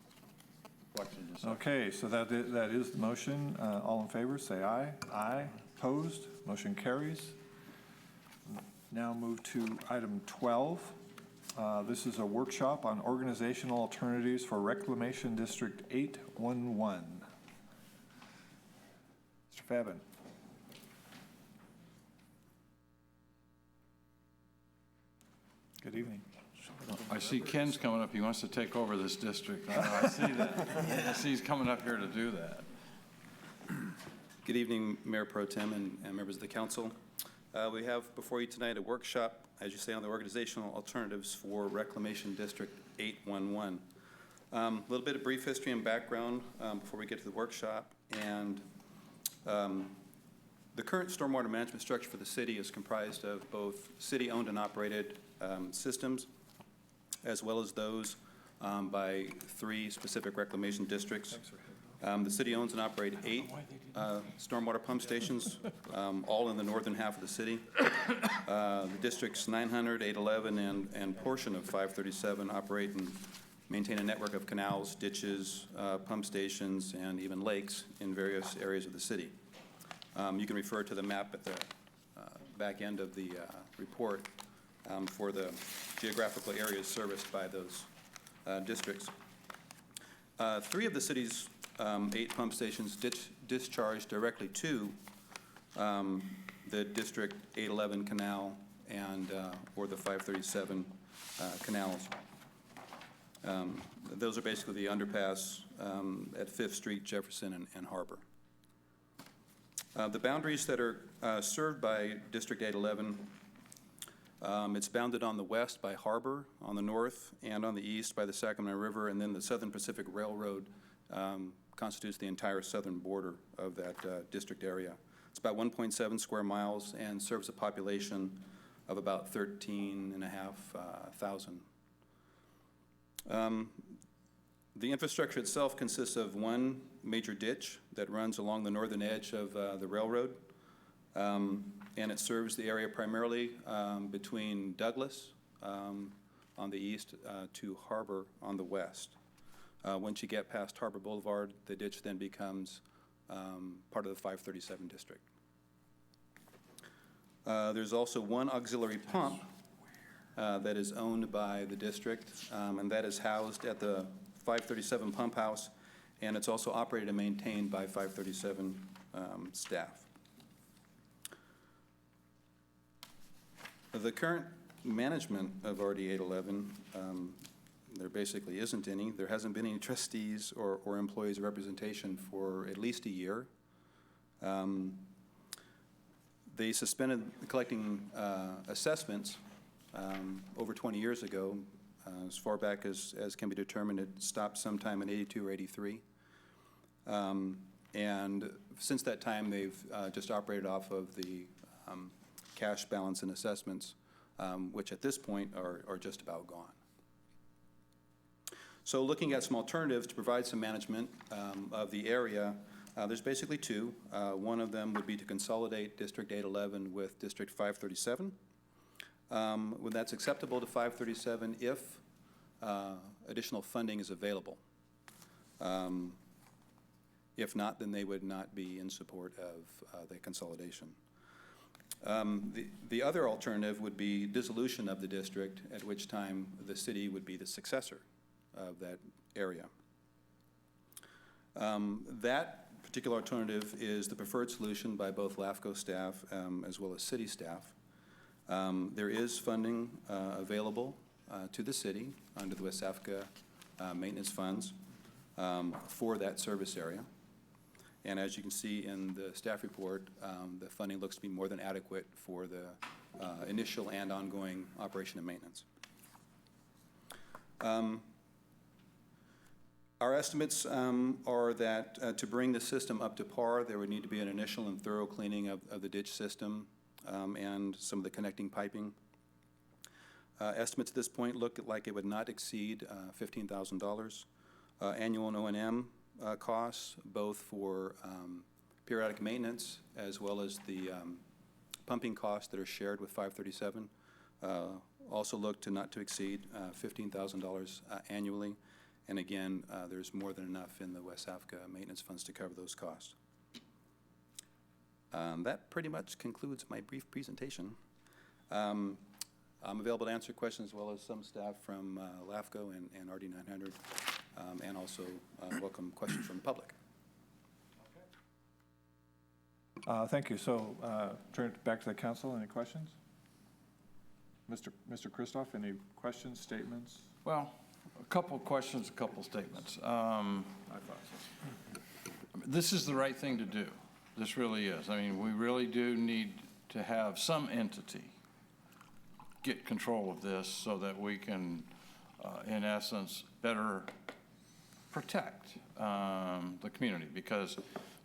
Okay, so that is the motion. All in favor, say aye. Aye. Opposed? Motion carries. Now move to item 12. This is a workshop on organizational alternatives for Reclamation District 811. Mr. Fabin. Good evening. I see Ken's coming up. He wants to take over this district. I see that. I see he's coming up here to do that. Good evening, Mayor Pro Tem and members of the council. We have before you tonight a workshop, as you say, on the organizational alternatives for Reclamation District 811. A little bit of brief history and background before we get to the workshop. And the current stormwater management structure for the city is comprised of both city-owned and operated systems, as well as those by 3 specific reclamation districts. The city owns and operates 8 stormwater pump stations, all in the northern half of the city. The districts 900, 811, and portion of 537 operate and maintain a network of canals, ditches, pump stations, and even lakes in various areas of the city. You can refer to the map at the back end of the report for the geographical areas serviced by those districts. 3 of the city's 8 pump stations discharge directly to the District 811 canal and or the 537 canals. Those are basically the underpass at 5th Street, Jefferson, and Harbor. The boundaries that are served by District 811, it's bounded on the west by Harbor, on the north, and on the east by the Sacramento River, and then the Southern Pacific Railroad constitutes the entire southern border of that district area. It's about 1.7 square miles and serves a population of about 13,500. The infrastructure itself consists of 1 major ditch that runs along the northern edge of the railroad, and it serves the area primarily between Douglas, on the east to Harbor on the west. Once you get past Harbor Boulevard, the ditch then becomes part of the 537 district. There's also one auxiliary pump that is owned by the district, and that is housed at the 537 pump house, and it's also operated and maintained by 537 staff. The current management of RD 811, there basically isn't any. There hasn't been any trustees or employees representation for at least a year. They suspended collecting assessments over 20 years ago. As far back as can be determined, it stopped sometime in 82 or 83. And since that time, they've just operated off of the cash balance and assessments, which at this point are just about gone. So looking at some alternatives to provide some management of the area, there's basically two. One of them would be to consolidate District 811 with District 537. When that's acceptable to 537 if additional funding is available. If not, then they would not be in support of the consolidation. The other alternative would be dissolution of the district, at which time the city would be the successor of that area. That particular alternative is the preferred solution by both LAFCO staff as well as city staff. There is funding available to the city under the West Africa maintenance funds for that service area. And as you can see in the staff report, the funding looks to be more than adequate for the initial and ongoing operation and maintenance. Our estimates are that to bring the system up to par, there would need to be an initial and thorough cleaning of the ditch system and some of the connecting piping. Estimates at this point look like it would not exceed $15,000. Annual O&M costs, both for periodic maintenance as well as the pumping costs that are shared with 537, also look to not to exceed $15,000 annually. And again, there's more than enough in the West Africa maintenance funds to cover those costs. That pretty much concludes my brief presentation. I'm available to answer questions as well as some staff from LAFCO and RD 900, and also welcome questions from the public. Thank you. So turn it back to the council. Any questions? Mr. Christoph, any questions, statements? Well, a couple questions, a couple statements. I thought so. This is the right thing to do. This really is. I mean, we really do need to have some entity get control of this so that we can, in essence, better protect the community, because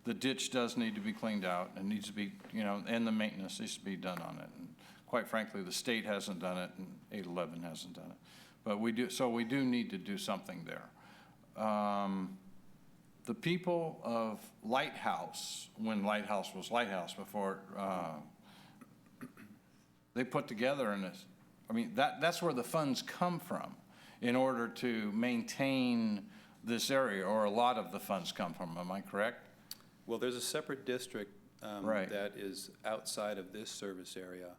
the ditch does need to be cleaned out and needs to be, and the maintenance needs to be done on it. And quite frankly, the state hasn't done it and 811 hasn't done it. But we do need to do something there. The people of Lighthouse, when Lighthouse was Lighthouse before, they put together in this, I mean, that's where the funds come from in order to maintain this area, or a lot of the funds come from, am I correct? Well, there's a separate district right. that is outside of this service area.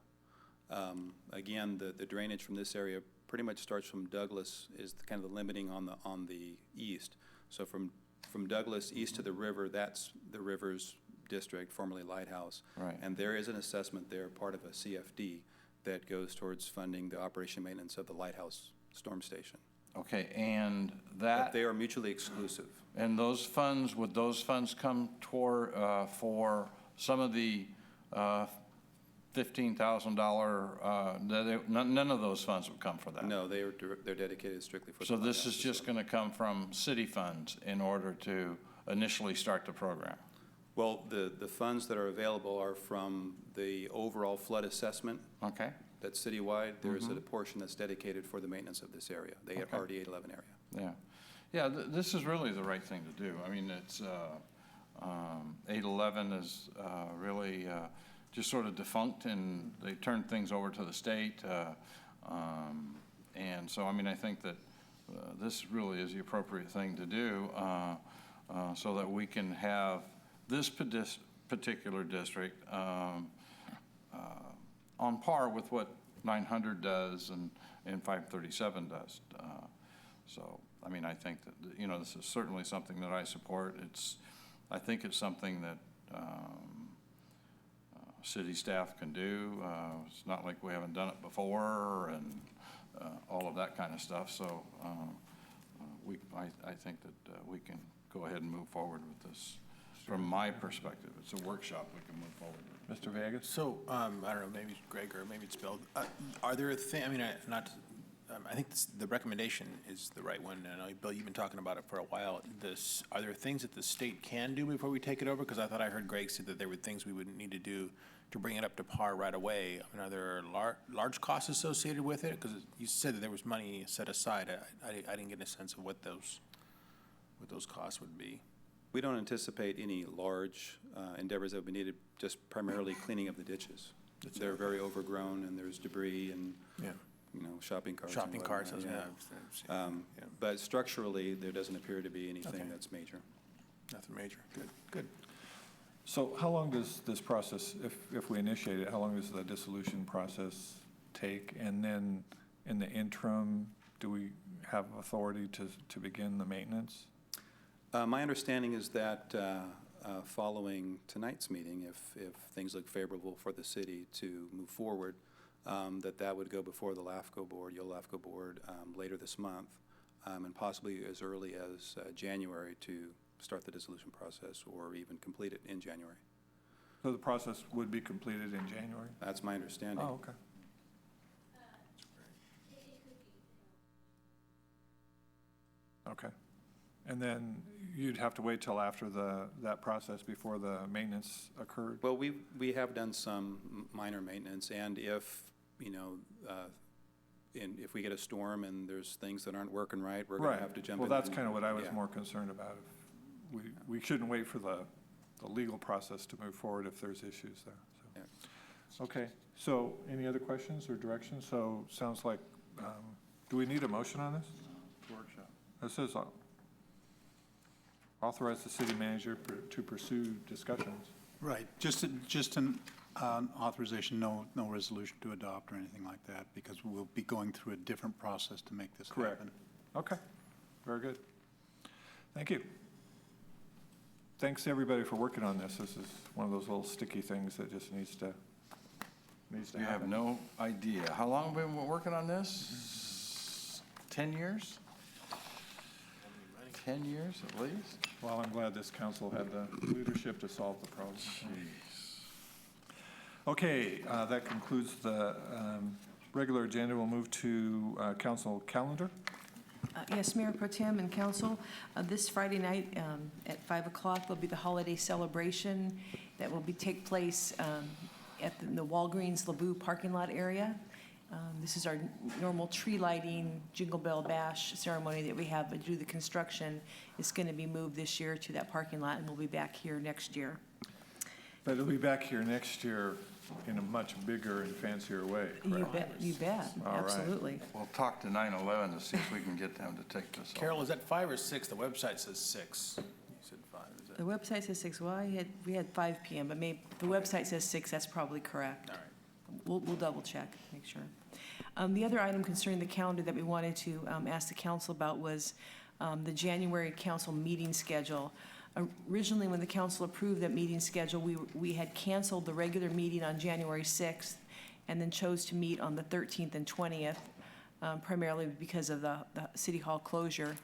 Again, the drainage from this area pretty much starts from Douglas, is kind of the limiting on the east. So from Douglas east to the river, that's the river's district, formerly Lighthouse. Right. And there is an assessment there, part of a CFD, that goes towards funding the operation and maintenance of the Lighthouse storm station. Okay, and that... But they are mutually exclusive. And those funds, would those funds come toward, for some of the $15,000, none of those funds would come for that? No, they're dedicated strictly for the So this is Lighthouse just going to come from city funds in order to initially start the program? Well, the funds that are available are from the overall flood assessment. Okay. That's citywide. There is a portion that's dedicated for the maintenance of this area, the RD 811 area. Yeah. Yeah, this is really the right thing to do. I mean, it's 811 is really just sort of defunct, and they turned things over to the state. And so, I mean, I think that this really is the appropriate thing to do so that we can have this particular district on par with what 900 does and 537 does. So, I mean, I think that, you know, this is certainly something that I support. I think it's something that city staff can do. It's not like we haven't done it before and all of that kind of stuff. So I think that we can go ahead and move forward with this. From my perspective, it's a workshop we can move forward with. Mr. Vegas? So, I don't know, maybe it's Greg or maybe it's Bill. Are there I mean, I think the recommendation is the right one. And I know, Bill, you've been talking about it for a while. Are there things that the state can do before we take it over? Because I thought I heard Greg say that there were things we would need to do to bring it up to par right away. I mean, are there large costs associated with it? Because you said that there was money set aside. I didn't get a sense of what those costs would be. We don't anticipate any large endeavors that would be needed, just primarily cleaning of the ditches. They're very overgrown, and there's debris and, you know, shopping carts. Shopping carts, yeah. But structurally, there doesn't appear to be anything that's major. Nothing major. Good. So how long does this process, if we initiate it, how long does the dissolution process take? And then in the interim, do we have authority to begin the maintenance? My understanding is that following tonight's meeting, if things look favorable for the city to move forward, that would go before the LAFCO board, LAFCO board, later this month, and possibly as early as January to start the dissolution process, or even complete it in January. So the process would be completed in January? That's my understanding. Oh, okay. Okay. And then you'd have to wait till after that process before the maintenance occurred? Well, we have done some minor maintenance, and if, you know, if we get a storm and there's things that aren't working right, we're going to have to jump in. Well, that's kind of what I was more concerned about. We shouldn't wait for the legal process to move forward if there's issues there. So. Yeah. Okay. So any other questions or directions? So sounds like, do we need a motion on this? Workshop. It says authorize the city manager to pursue discussions. Right, just an authorization, no resolution to adopt or anything like that, because we'll be going through a different process to make this happen. Okay, very good. Thank you. Thanks, everybody, for working on this. This is one of those little sticky things that just needs to You have happen. no idea. How long have we been working on this? 10 years? 10 years at least? Well, I'm glad this council had the leadership to solve the problem. Okay, that concludes the regular agenda. We'll move to council calendar. Yes, Mayor Pro Tem and Council, this Friday night at 5 o'clock will be the holiday celebration that will take place at the Walgreens LeBou parking lot area. This is our normal tree lighting, Jingle Bell Bash ceremony that we have, but due to the construction, it's going to be moved this year to that parking lot, and we'll be back here next year. But it'll be back here next year in a much bigger and fancier way. You bet, All right. absolutely. We'll talk to 9/11 to see if we can get them to take this off. Carol, is that 5 or 6? The website says 6. You said 5. Is that? The website says 6. Well, we had 5 p.m., but maybe the website says 6. That's probably correct. All right. We'll double check, make sure. The other item concerning the calendar that we wanted to ask the council about was the January council meeting schedule. Originally, when the council approved that meeting schedule, we had canceled the regular meeting on January 6th and then chose to meet on the 13th and 20th, primarily because of the City Hall closure.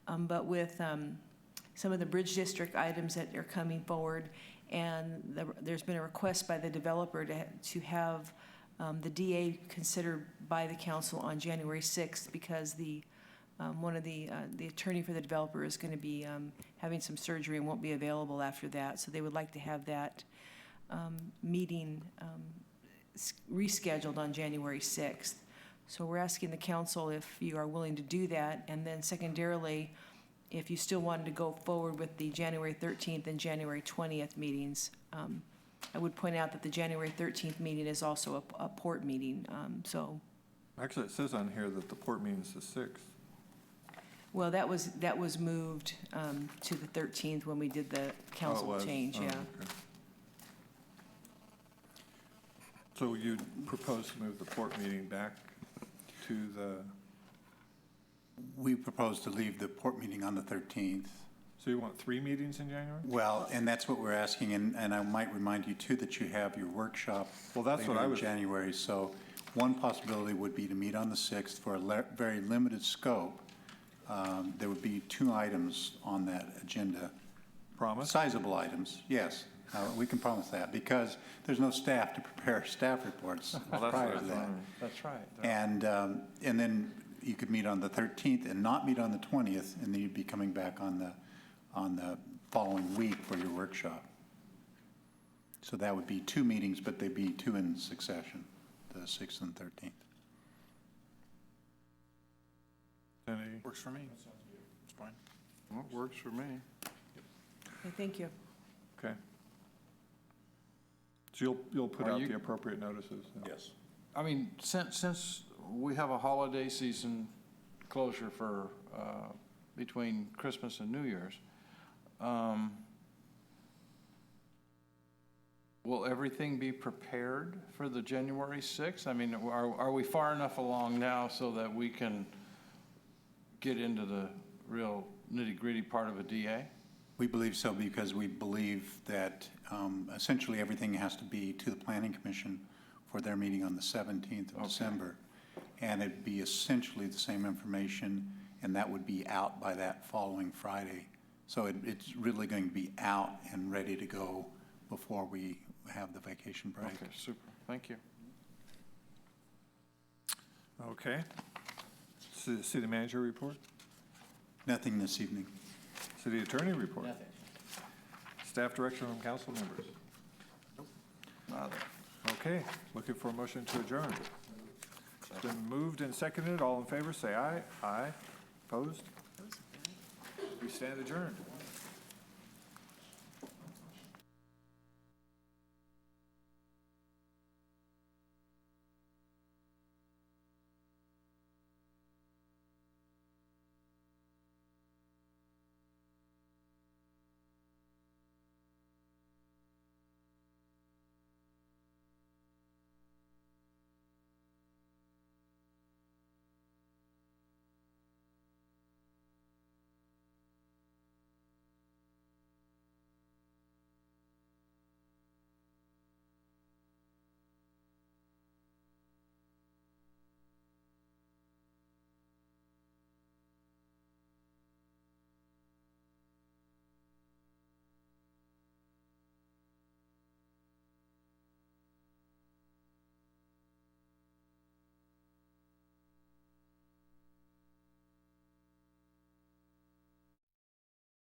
But with some of the Bridge District items that are coming forward, and there's been a request by the developer to have the DA considered by the council on January 6th because one of the attorney for the developer is going to be having some surgery and won't be available after that. So they would like to have that meeting rescheduled on January 6th. So we're asking the council if you are willing to do that, and then secondarily, if you still wanted to go forward with the January 13th and January 20th meetings. I would point out that the January 13th meeting is also a port meeting, so Actually, it says on here that the port meeting's the 6th. Well, that was moved to the 13th when we did the council change, yeah. Okay. So you'd propose to move the port meeting back to the, We propose to leave the port meeting on the 13th. so you want 3 meetings in January? Well, and that's what we're asking, and I might remind you too that you have your workshop. Well, that's what later I in was- January, so one possibility would be to meet on the 6th for a very limited scope. There would be 2 items on that agenda. Promise? Sizable items, yes. We can promise that, because there's no staff to prepare staff reports Well, that's prior what to I that. thought. That's right. And then you could meet on the 13th and not meet on the 20th, and then you'd be coming back on the following week for your workshop. So that would be 2 meetings, but they'd be 2 in succession, the 6th and 13th. Any, Works for me. It's fine. Well, it works for me. Okay, thank you. okay. So you'll put Are out you- the appropriate notices? Yes. I mean, since we have a holiday season closure for, between Christmas and New Year's, will everything be prepared for the January 6th? I mean, are we far enough along now so that we can get into the real nitty-gritty part of a DA? We believe so because we believe that essentially everything has to be to the Planning Commission for their meeting on the 17th of December. And it'd be essentially the same information, and that would be out by that following Friday. So it's really going to be out and ready to go before we have the vacation break. Okay, super, thank you. Okay. City manager report? Nothing this evening. City attorney report? Nothing. Staff direction from council members? Nada. Okay, looking for a motion to adjourn. It's been moved and seconded. All in favor, say aye. Aye. Opposed? We stand adjourned.